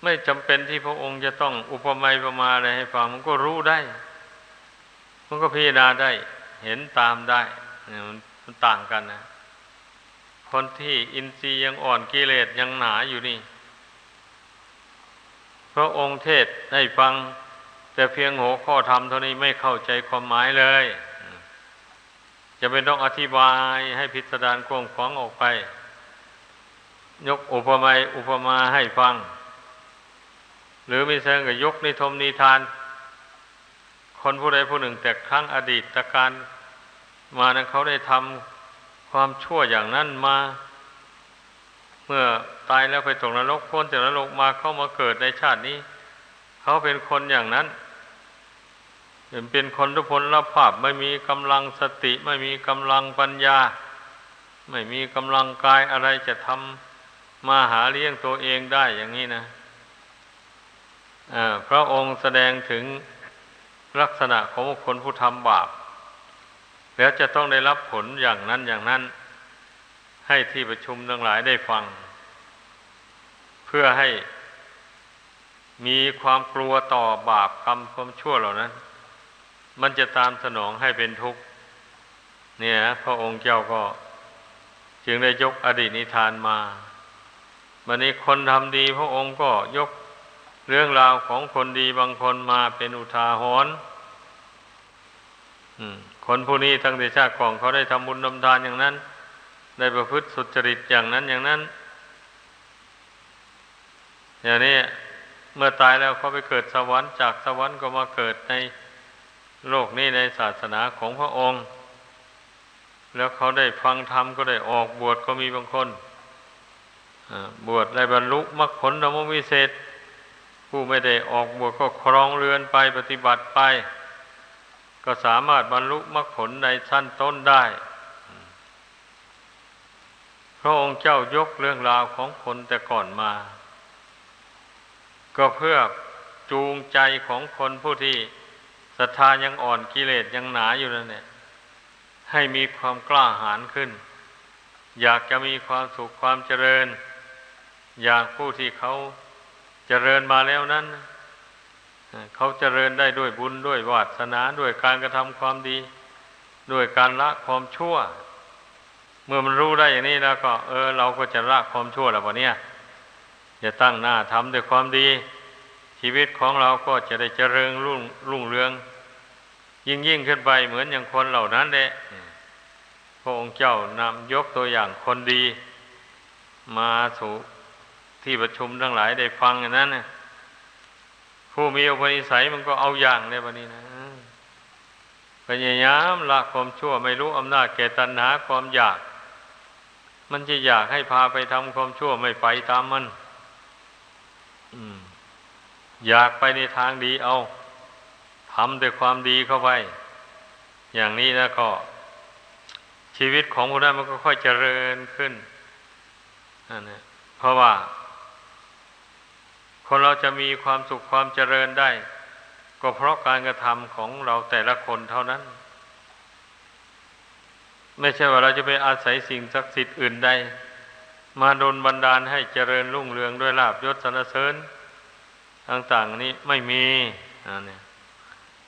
ไม่จำเป็นที่พระองค์จะต้องอุปมาอะไรให้ฟังมันก็รู้ได้มันก็พิจารณาได้เห็นตามได้มันต่างกันนะคนที่อินทรีย์ยังอ่อนกิเลสยังหนาอยู่นี่พระองค์เทศให้ฟังแต่เพียงหัวข้อธรรมเท่านี้ไม่เข้าใจความหมายเลยจะเป็นต้องอธิบายให้พิสดารกว้างขวางออกไปยกอุปมาให้ฟังหรือไม่ใช่ก็ยกนิทมนิทานคนผู้ใดผู้หนึ่งแต่ครั้งอดีตการมานั้นเขาได้ทำความชั่วอย่างนั้นมาเมื่อตายแล้วไปตกนรกพ้นจากนรกมาเข้ามาเกิดในชาตินี้เขาเป็นคนอย่างนั้นเป็นคนทุพพลภาพไม่มีกำลังสติไม่มีกำลังปัญญาไม่มีกำลังกายอะไรจะทำมาหาเลี้ยงตัวเองได้อย่างนี้นะพระองค์แสดงถึงลักษณะของคนผู้ทำบาปแล้วจะต้องได้รับผลอย่างนั้นให้ที่ประชุมทั้งหลายได้ฟังเพื่อให้มีความกลัวต่อบาปกรรมความชั่วเหล่านั้นมันจะตามสนองให้เป็นทุกข์เนี่ยพระองค์เจ้าก็จึงได้ยกอดีตนิทานมาวันนี้คนทำดีพระองค์ก็ยกเรื่องราวของคนดีบางคนมาเป็นอุทาหรณ์คนผู้นี้ตั้งแต่ชาติก่อนเขาได้ทำบุญทำทานอย่างนั้นได้ประพฤติสุจริตอย่างนั้นอย่างนี้เมื่อตายแล้วเขาไปเกิดสวรรค์จากสวรรค์ก็มาเกิดในโลกนี้ในศาสนาของพระองค์แล้วเขาได้ฟังธรรมก็ได้ออกบวชก็มีบางคนบวชได้บรรลุมรรคผลธรรมวิเศษผู้ไม่ได้ออกบวชก็ครองเรือนไปปฏิบัติไปก็สามารถบรรลุมรรคผลในชั้นต้นได้ พระองค์เจ้ายกเรื่องราวของคนแต่ก่อนมาก็เพื่อจูงใจของคนผู้ที่ศรัทธายังอ่อนกิเลสยังหนาอยู่นั่นเนี่ยให้มีความกล้าหาญขึ้นอยากจะมีความสุขความเจริญอย่างผู้ที่เขาเจริญมาแล้วนั้นเขาเจริญได้ด้วยบุญด้วยวาสนาด้วยการกระทำความดีด้วยการละความชั่วเมื่อมันรู้ได้อย่างนี้แล้วก็เราก็จะละความชั่วแล้ววันนี้จะตั้งหน้าทำด้วยความดีชีวิตของเราก็จะได้เจริญรุ่งเรืองยิ่งขึ้นไปเหมือนอย่างคนเหล่านั้นแหละพระองค์เจ้านำยกตัวอย่างคนดีมาสู่ที่ประชุมทั้งหลายได้ฟังอย่างนั้นนะผู้มีอุปนิสัยมันก็เอาอย่างในวันนี้นะพยายามละความชั่วไม่รู้อำนาจแก่ตัณหาความอยากมันจะอยากให้พาไปทำความชั่วไม่ไปตามมันอยากไปในทางดีเอาทำแต่ความดีเข้าไปอย่างนี้นะก็ชีวิตของผู้นั้นมันก็ค่อยเจริญขึ้นนั่นแหละเพราะว่าคนเราจะมีความสุขความเจริญได้ก็เพราะการกระทำของเราแต่ละคนเท่านั้นไม่ใช่ว่าเราจะไปอาศัยสิ่งศักดิ์สิทธิ์อื่นใดมาดลบันดาลให้เจริญรุ่งเรืองด้วยลาภยศสรรเสริญต่างๆนี้ไม่มีเนี่ย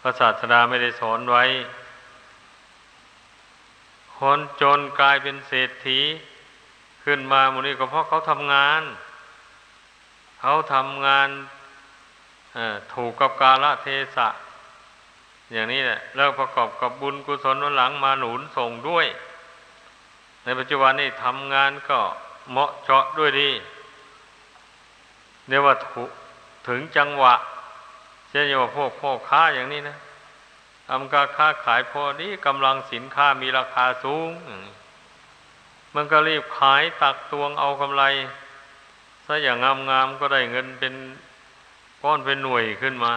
พระศาสดาไม่ได้สอนไว้คนจนกลายเป็นเศรษฐีขึ้นมาหมดนี้ก็เพราะเขาทำงานถูกกับกาลเทศะอย่างนี้แหละแล้วประกอบกับบุญกุศลวันหลังมาหนุนส่งด้วยในปัจจุบันนี้ทำงานก็เหมาะเจาะด้วยดีเรียกว่าถึงจังหวะเช่นอย่างว่าพวกพ่อค้าอย่างนี้นะทำการค้าขายพอดีกำลังสินค้ามีราคาสูงมันก็รีบขายตักตวงเอากำไรซะอย่างงามๆก็ได้เงินเป็นก้อนเป็นหน่วยขึ้นมา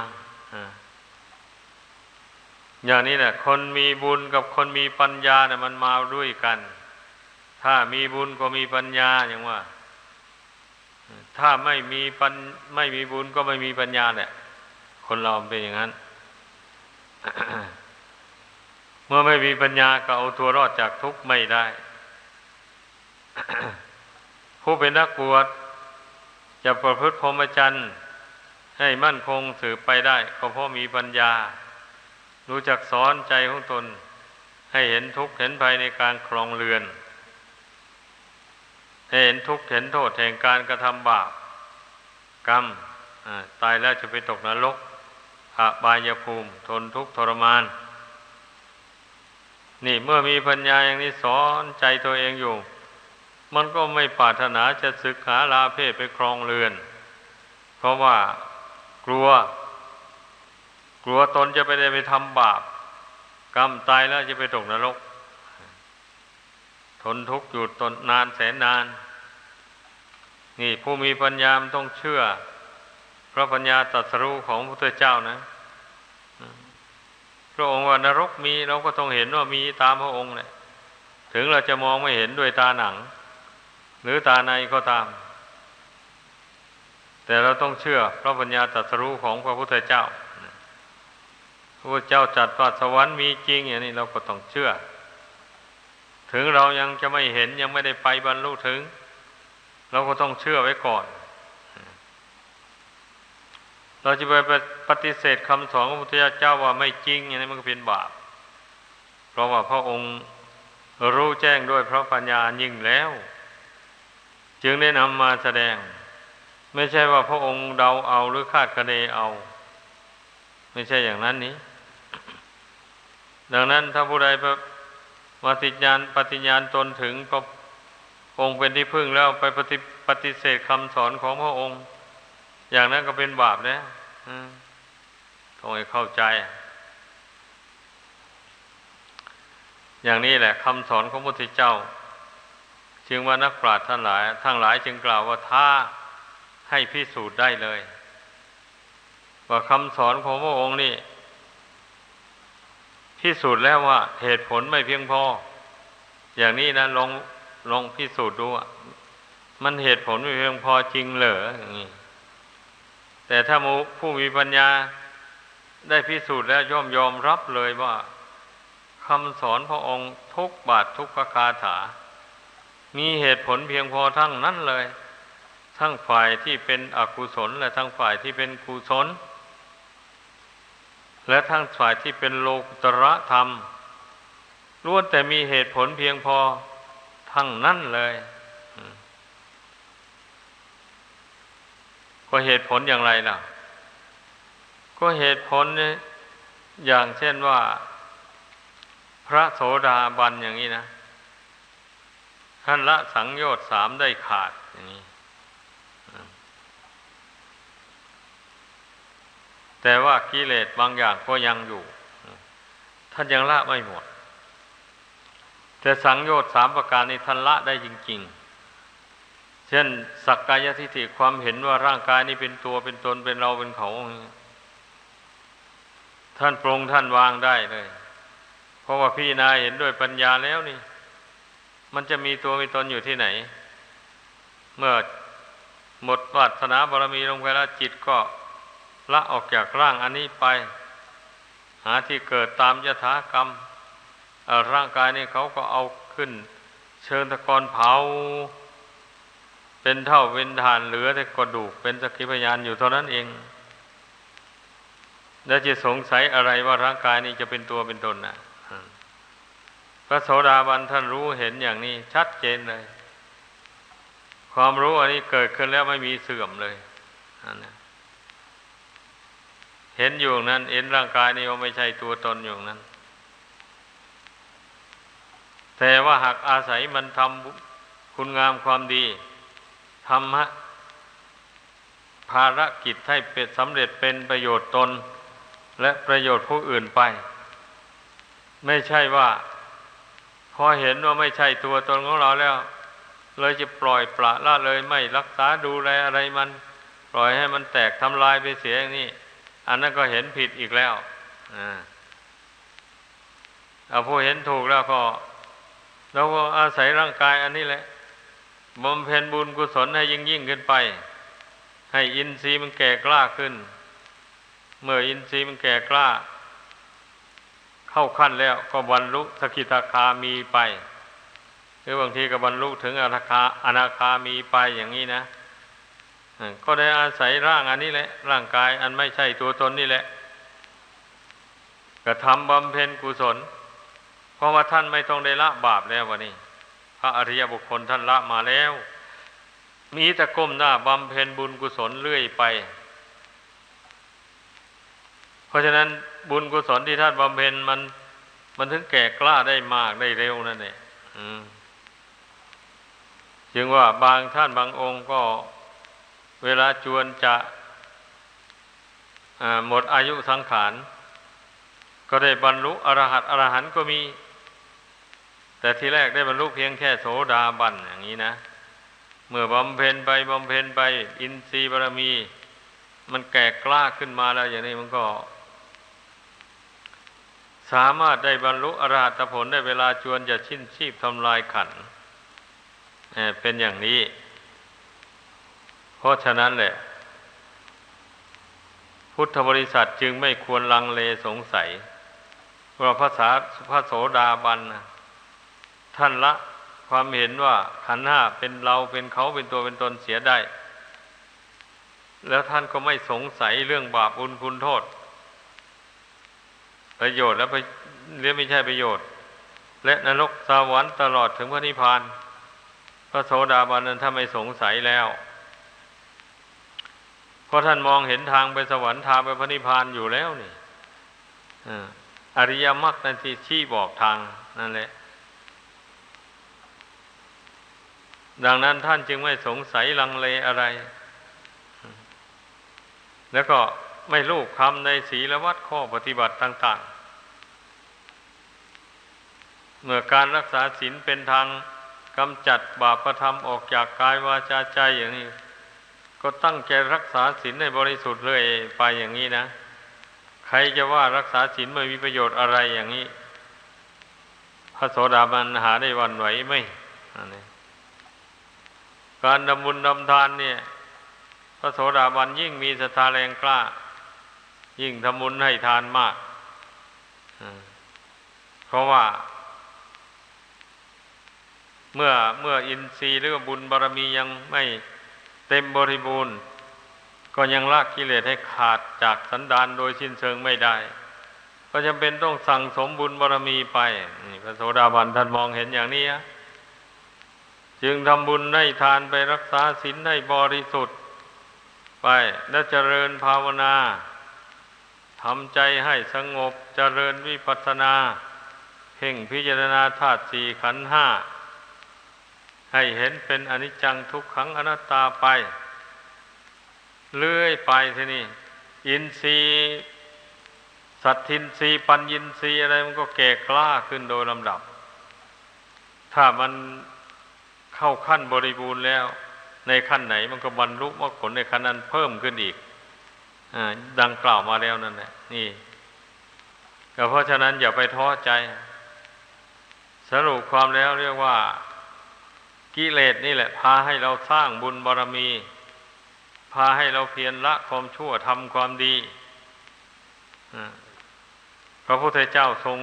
อย่างนี้แหละคนมีบุญกับคนมีปัญญาเนี่ยมันมาด้วยกันถ้ามีบุญก็มีปัญญาอย่างว่าถ้าไม่มีบุญก็ไม่มีปัญญาแหละคนเราเป็นอย่างนั้น เมื่อไม่มีปัญญาก็เอาตัวรอดจากทุกข์ไม่ได้ ผู้เป็นนักบวชจะประพฤติพรหมจรรย์ให้มั่นคงสืบไปได้ก็เพราะมีปัญญารู้จักสอนใจของตนให้เห็นทุกข์เห็นภัยในการครองเรือนให้เห็นทุกข์เห็นโทษแห่งการกระทำบาปกรรมตายแล้วจะไปตกนรกอบายภูมิทนทุกข์ทรมานนี่เมื่อมีปัญญาอย่างนี้สอนใจตัวเองอยู่มันก็ไม่ปรารถนาจะศึกษาลาเพศไปครองเรือนเพราะว่ากลัวตนจะไปทำบาปกรรมตายแล้วจะไปตกนรกทนทุกข์อยู่ตนนานแสนนานนี่ผู้มีปัญญาต้องเชื่อพระปัญญาตรัสรู้ของพระพุทธเจ้านะพระองค์ว่านรกมีเราก็ต้องเห็นว่ามีตามพระองค์แหละถึงเราจะมองไม่เห็นด้วยตาหนังหรือตาในก็ตามแต่เราต้องเชื่อพระปัญญาตรัสรู้ของพระพุทธเจ้าพระพุทธเจ้าจัดว่าสวรรค์มีจริงอย่างนี้เราก็ต้องเชื่อถึงเรายังจะไม่เห็นยังไม่ได้ไปบรรลุถึงเราก็ต้องเชื่อไว้ก่อนเราจะไปปฏิเสธคำสอนของพระพุทธเจ้าว่าไม่จริงอย่างนี้มันก็เป็นบาปเพราะว่าพระองค์รู้แจ้งด้วยพระปัญญายิ่งแล้วจึงได้นำมาแสดงไม่ใช่ว่าพระองค์เดาเอาหรือคาดคะเนเอาไม่ใช่อย่างนั้นนี้ดังนั้นถ้าผู้ใดปฏิญาณตนถึงพระองค์เป็นที่พึ่งแล้วไปปฏิเสธคำสอนของพระองค์อย่างนั้นก็เป็นบาปนะต้องให้เข้าใจอย่างนี้แหละคำสอนของพระพุทธเจ้าจึงว่านักปราชญ์ทั้งหลายจึงกล่าวว่าท้าให้พิสูจน์ได้เลยว่าคำสอนของพระองค์นี่พิสูจน์แล้วว่าเหตุผลไม่เพียงพออย่างนี้นะ ลองพิสูจน์ดูว่ามันเหตุผลไม่เพียงพอจริงเหรออย่างนี้แต่ถ้าผู้มีปัญญาได้พิสูจน์แล้วย่อมยอมรับเลยว่าคำสอนพระองค์ทุกบาททุกพระคาถามีเหตุผลเพียงพอทั้งนั้นเลยทั้งฝ่ายที่เป็นอกุศลและทั้งฝ่ายที่เป็นกุศลและทั้งฝ่ายที่เป็นโลกุตระธรรมล้วนแต่มีเหตุผลเพียงพอทั้งนั้นเลยก็เหตุผลอย่างไรล่ะก็เหตุผลอย่างเช่นว่าพระโสดาบันอย่างนี้นะท่านละสังโยชน์3ได้ขาดอย่างนี้แต่ว่ากิเลสบางอย่างก็ยังอยู่ท่านยังละไม่หมดแต่สังโยชน์3ประการนี้ท่านละได้จริงๆเช่นสักกายทิฏฐิความเห็นว่าร่างกายนี้เป็นตัวเป็นตนเป็นเราเป็นเขาท่านปรงท่านวางได้เลยเพราะว่าพิจารณาเห็นด้วยปัญญาแล้วนี่มันจะมีตัวมีตนอยู่ที่ไหนเมื่อหมดวาสนาบารมีลงไปแล้วจิตก็ละออกจากร่างอันนี้ไปหาที่เกิดตามยถากรรมร่างกายนี่เขาก็เอาขึ้นเชิญตะกอนเผาเป็นเท่าเป็นฐานเหลือแต่กระดูกเป็นสักขีพยานอยู่เท่านั้นเองแล้วจะสงสัยอะไรว่าร่างกายนี้จะเป็นตัวเป็นตนนะพระโสดาบันท่านรู้เห็นอย่างนี้ชัดเจนเลยความรู้อันนี้เกิดขึ้นแล้วไม่มีเสื่อมเลยเห็นอยู่นั้นเห็นร่างกายนี้ว่าไม่ใช่ตัวตนอยู่นั้นแต่ว่าหากอาศัยมันทำคุณงามความดีทำภารกิจให้เป็นสำเร็จเป็นประโยชน์ตนและประโยชน์ผู้อื่นไปไม่ใช่ว่าพอเห็นว่าไม่ใช่ตัวตนของเราแล้วเลยจะปล่อยปละละเลยไม่รักษาดูแลอะไรมันปล่อยให้มันแตกทำลายไปเสียอย่างนี้อันนั้นก็เห็นผิดอีกแล้วผู้เห็นถูกแล้วก็เราก็อาศัยร่างกายอันนี้แหละบำเพ็ญบุญกุศลให้ยิ่งขึ้นไปให้อินทรีย์มันแก่กล้าขึ้นเมื่ออินทรีย์มันแก่กล้าเข้าขั้นแล้วก็บรรลุสกิทาคามีไปหรือบางทีก็บรรลุถึงอนาคามีไปอย่างนี้นะก็ได้อาศัยร่างอันนี้แหละร่างกายอันไม่ใช่ตัวตนนี่แหละกระทำบำเพ็ญกุศลเพราะว่าท่านไม่ต้องได้ละบาปแล้ววะนี่พระอริยบุคคลท่านละมาแล้วมีแต่ก้มหน้าบำเพ็ญบุญกุศลเรื่อยไปเพราะฉะนั้นบุญกุศลที่ท่านบำเพ็ญมันถึงแก่กล้าได้มากได้เร็วนั่นเองจึงว่าบางท่านบางองค์ก็เวลาจวนจะหมดอายุสังขารก็ได้บรรลุอรหันต์ก็มีแต่ทีแรกได้บรรลุเพียงแค่โสดาบันอย่างนี้นะเมื่อบำเพ็ญไปอินทรีย์บารมีมันแก่กล้าขึ้นมาแล้วอย่างนี้มันก็สามารถได้บรรลุอรหัตผลได้เวลาจวนจะสิ้นชีพทำลายขันธ์เป็นอย่างนี้เพราะฉะนั้นแหละพุทธบริษัทจึงไม่ควรลังเลสงสัยว่าพระโสดาบันท่านละความเห็นว่าขันธ์ห้าเป็นเราเป็นเขาเป็นตัวเป็นตนเสียได้แล้วท่านก็ไม่สงสัยเรื่องบาปบุญคุณโทษประโยชน์และหรือไม่ใช่ประโยชน์และนรกสวรรค์ตลอดถึงพระนิพพานพระโสดาบันนั้นถ้าไม่สงสัยแล้วเพราะท่านมองเห็นทางไปสวรรค์ทางไปพระนิพพานอยู่แล้วนี่อริยมรรคนั่นที่ชี้บอกทางนั่นแหละดังนั้นท่านจึงไม่สงสัยลังเลอะไรแล้วก็ไม่ลูกคำในศีลวัดข้อปฏิบัติต่างๆเมื่อการรักษาศีลเป็นทางกำจัดบาปธรรมออกจากกายวาจาใจอย่างนี้ก็ตั้งใจรักษาศีลให้บริสุทธิ์เลยไปอย่างนี้นะใครจะว่ารักษาศีลไม่มีประโยชน์อะไรอย่างนี้พระโสดาบันหาได้หวั่นไหวไหม การทำบุญทำทานเนี่ยพระโสดาบันยิ่งมีศรัทธาแรงกล้ายิ่งทำบุญให้ทานมากเพราะว่าเมื่ออินทรีย์หรือบุญบารมียังไม่เต็มบริบูรณ์ก็ยังละกิเลสให้ขาดจากสันดานโดยสิ้นเชิงไม่ได้ก็จำเป็นต้องสั่งสมบุญบารมีไปนี่พระโสดาบันท่านมองเห็นอย่างนี้จึงทำบุญให้ทานไปรักษาศีลให้บริสุทธิ์ไปและเจริญภาวนาทำใจให้สงบเจริญวิปัสสนาเพ่งพิจารณาธาตุสี่ขันธ์ห้าให้เห็นเป็นอนิจจังทุกขังอนัตตาไปเลื่อยไปทีนี้อินทรีย์สัตทินทรีย์ปัญญินทรีย์อะไรมันก็แก่กล้าขึ้นโดยลำดับถ้ามันเข้าขั้นบริบูรณ์แล้วในขั้นไหนมันก็บรรลุมรรคผลในขั้นนั้นเพิ่มขึ้นอีกดังกล่าวมาแล้วนั่นแหละนี่ก็เพราะฉะนั้นอย่าไปท้อใจสรุปความแล้วเรียกว่ากิเลสนี่แหละพาให้เราสร้างบุญบารมีพาให้เราเพียรละความชั่วทำความดีพระพุทธเจ้าทรง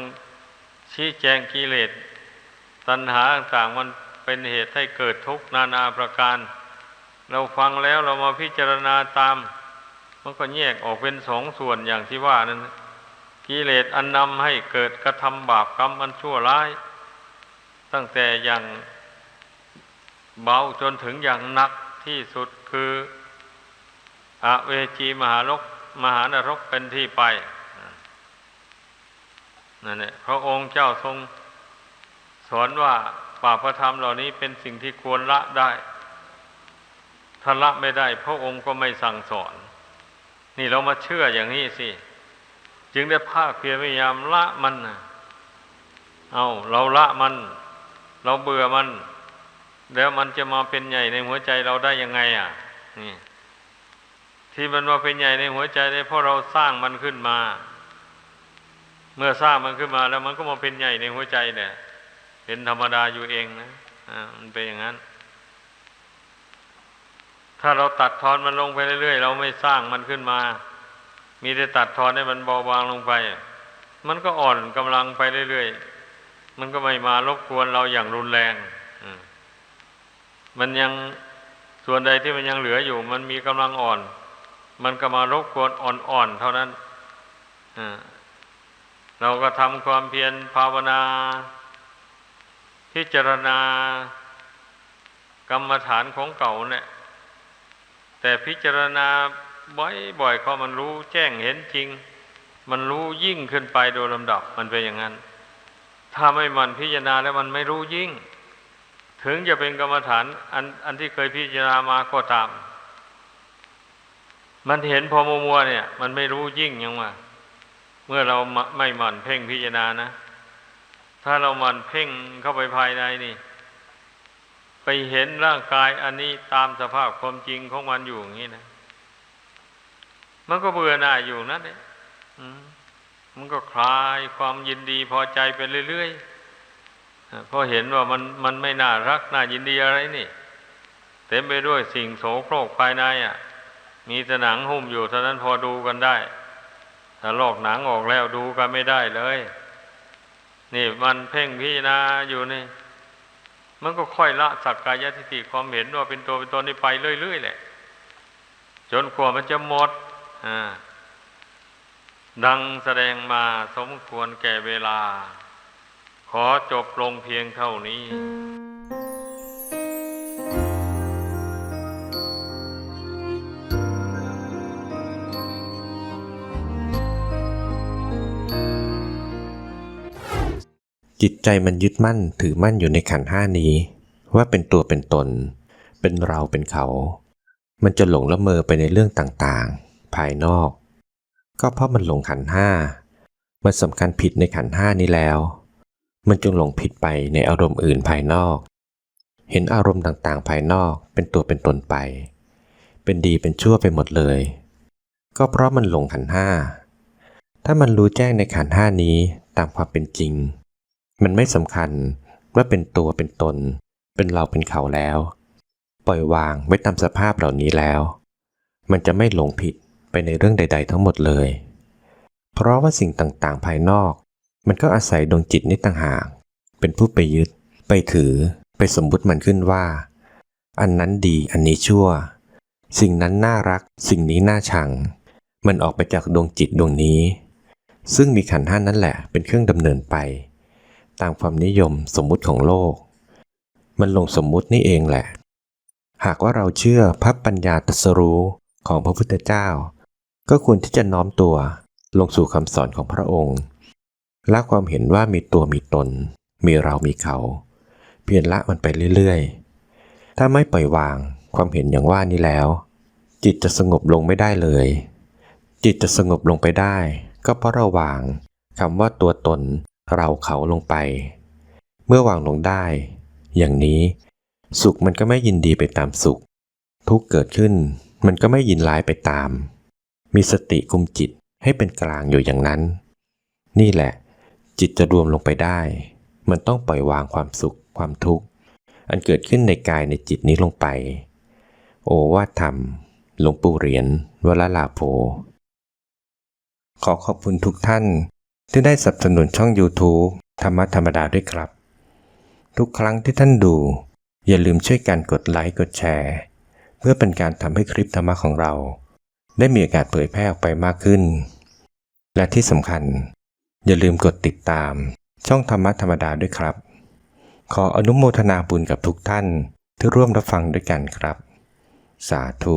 ชี้แจงกิเลสตัณหาต่างๆมันเป็นเหตุให้เกิดทุกข์นานาประการเราฟังแล้วเรามาพิจารณาตามมันก็แยกออกเป็นสองส่วนอย่างที่ว่านั้นกิเลสอันนำให้เกิดกระทำบาปกรรมอันชั่วร้ายตั้งแต่อย่างเบาจนถึงอย่างหนักที่สุดคืออเวจีมหานรกเป็นที่ไปนั่นแหละพระองค์เจ้าทรงสอนว่าบาปธรรมเหล่านี้เป็นสิ่งที่ควรละได้ถ้าละไม่ได้พระองค์ก็ไม่สั่งสอนนี่เรามาเชื่ออย่างนี้สิจึงได้ภาคเพียรพยายามละมันเราละมันเราเบื่อมันแล้วมันจะมาเป็นใหญ่ในหัวใจเราได้ยังไงนี่ที่มันมาเป็นใหญ่ในหัวใจได้เพราะเราสร้างมันขึ้นมาเมื่อสร้างมันขึ้นมาแล้วมันก็มาเป็นใหญ่ในหัวใจเนี่ยเป็นธรรมดาอยู่เองนะมันเป็นอย่างนั้นถ้าเราตัดทอนมันลงไปเรื่อยๆเราไม่สร้างมันขึ้นมามีแต่ตัดทอนให้มันเบาบางลงไปมันก็อ่อนกำลังไปเรื่อยๆมันก็ไม่มารบกวนเราอย่างรุนแรงมันยังส่วนใดที่มันยังเหลืออยู่มันมีกำลังอ่อนมันก็มารบกวนอ่อนๆเท่านั้นเราก็ทำความเพียรภาวนาพิจารณากรรมฐานของเก่าเนี่ยแต่พิจารณาบ่อยๆเขามันรู้แจ้งเห็นจริงมันรู้ยิ่งขึ้นไปโดยลำดับมันเป็นอย่างนั้นถ้าไม่มันพิจารณาแล้วมันไม่รู้ยิ่งถึงจะเป็นกรรมฐานอันที่เคยพิจารณามาก็ตามมันเห็นพอมัวๆเนี่ยมันไม่รู้ยิ่งยังว่าเมื่อเราไม่หมั่นเพ่งพิจารณานะถ้าเราหมั่นเพ่งเข้าไปภายในนี่ไปเห็นร่างกายอันนี้ตามสภาพความจริงของมันอยู่อย่างนี้นะมันก็เบื่อหน่ายอยู่นั่นเองมันก็คลายความยินดีพอใจไปเรื่อยๆเพราะเห็นว่ามันไม่น่ารักน่ายินดีอะไรนี่เต็มไปด้วยสิ่งโสโครกภายในมีแต่หนังหุ้มอยู่เท่านั้นพอดูกันได้ถ้าลอกหนังออกแล้วดูกันไม่ได้เลยนี่มันเพ่งพิจารณาอยู่นี่มันก็ค่อยละสักกายทิฏฐิความเห็นว่าเป็นตัวเป็นตนนี้ไปเรื่อยๆแหละจนกว่ามันจะหมดดังแสดงมาสมควรแก่เวลาขอจบลงเพียงเท่านี้ จิตใจมันยึดมั่นถือมั่นอยู่ในขันธ์ห้านี้ว่าเป็นตัวเป็นตนเป็นเราเป็นเขามันจะหลงละเมอไปในเรื่องต่างๆภายนอกก็เพราะมันหลงขันธ์ห้ามันสำคัญผิดในขันธ์ห้านี้แล้วมันจึงหลงผิดไปในอารมณ์อื่นภายนอกเห็นอารมณ์ต่างๆภายนอกเป็นตัวเป็นตนไปเป็นดีเป็นชั่วไปหมดเลยก็เพราะมันหลงขันธ์ห้าถ้ามันรู้แจ้งในขันธ์ห้านี้ตามความเป็นจริงมันไม่สำคัญว่าเป็นตัวเป็นตนเป็นเราเป็นเขาแล้ว ปล่อยวางไว้ตามสภาพเหล่านี้แล้วมันจะไม่หลงผิดไปในเรื่องใดๆทั้งหมดเลยเพราะว่าสิ่งต่างๆภายนอกมันก็อาศัยดวงจิตนี้ต่างหากเป็นผู้ไปยึดไปถือไปสมมุติมันขึ้นว่าอันนั้นดีอันนี้ชั่วสิ่งนั้นน่ารักสิ่งนี้น่าชังมันออกไปจากดวงจิตดวงนี้ซึ่งมีขันธ์ห้านั่นแหละเป็นเครื่องดำเนินไปตามความนิยมสมมุติของโลกมันลงสมมุตินี่เองแหละหากว่าเราเชื่อพระปัญญาตรัสรู้ของพระพุทธเจ้าก็ควรที่จะน้อมตัวลงสู่คำสอนของพระองค์ละความเห็นว่ามีตัวมีตนมีเรามีเขาเพียรละมันไปเรื่อยๆถ้าไม่ปล่อยวางความเห็นอย่างว่านี้แล้วจิตจะสงบลงไม่ได้เลยจิตจะสงบลงไปได้ก็เพราะเราวางคำว่าตัวตนเราเขาลงไปเมื่อวางลงได้อย่างนี้สุขมันก็ไม่ยินดีไปตามสุขทุกข์เกิดขึ้นมันก็ไม่ยินร้ายไปตามมีสติคุมจิตให้เป็นกลางอยู่อย่างนั้นนี่แหละจิตจะรวมลงไปได้มันต้องปล่อยวางความสุขความทุกข์อันเกิดขึ้นในกายในจิตนี้ลงไปโอวาทธรรมหลวงปู่เหรียญวรลาโภขอขอบคุณทุกท่านที่ได้สนับสนุนช่อง YouTube ธรรมะธรรมดาด้วยครับทุกครั้งที่ท่านดูอย่าลืมช่วยกันกดไลค์กดแชร์เพื่อเป็นการทำให้คลิปธรรมะของเราได้มีโอกาสเผยแพร่ออกไปมากขึ้นและที่สำคัญอย่าลืมกดติดตามช่องธรรมะธรรมดาด้วยครับขออนุโมทนาบุญกับทุกท่านที่ร่วมรับฟังด้วยกันครับสาธุ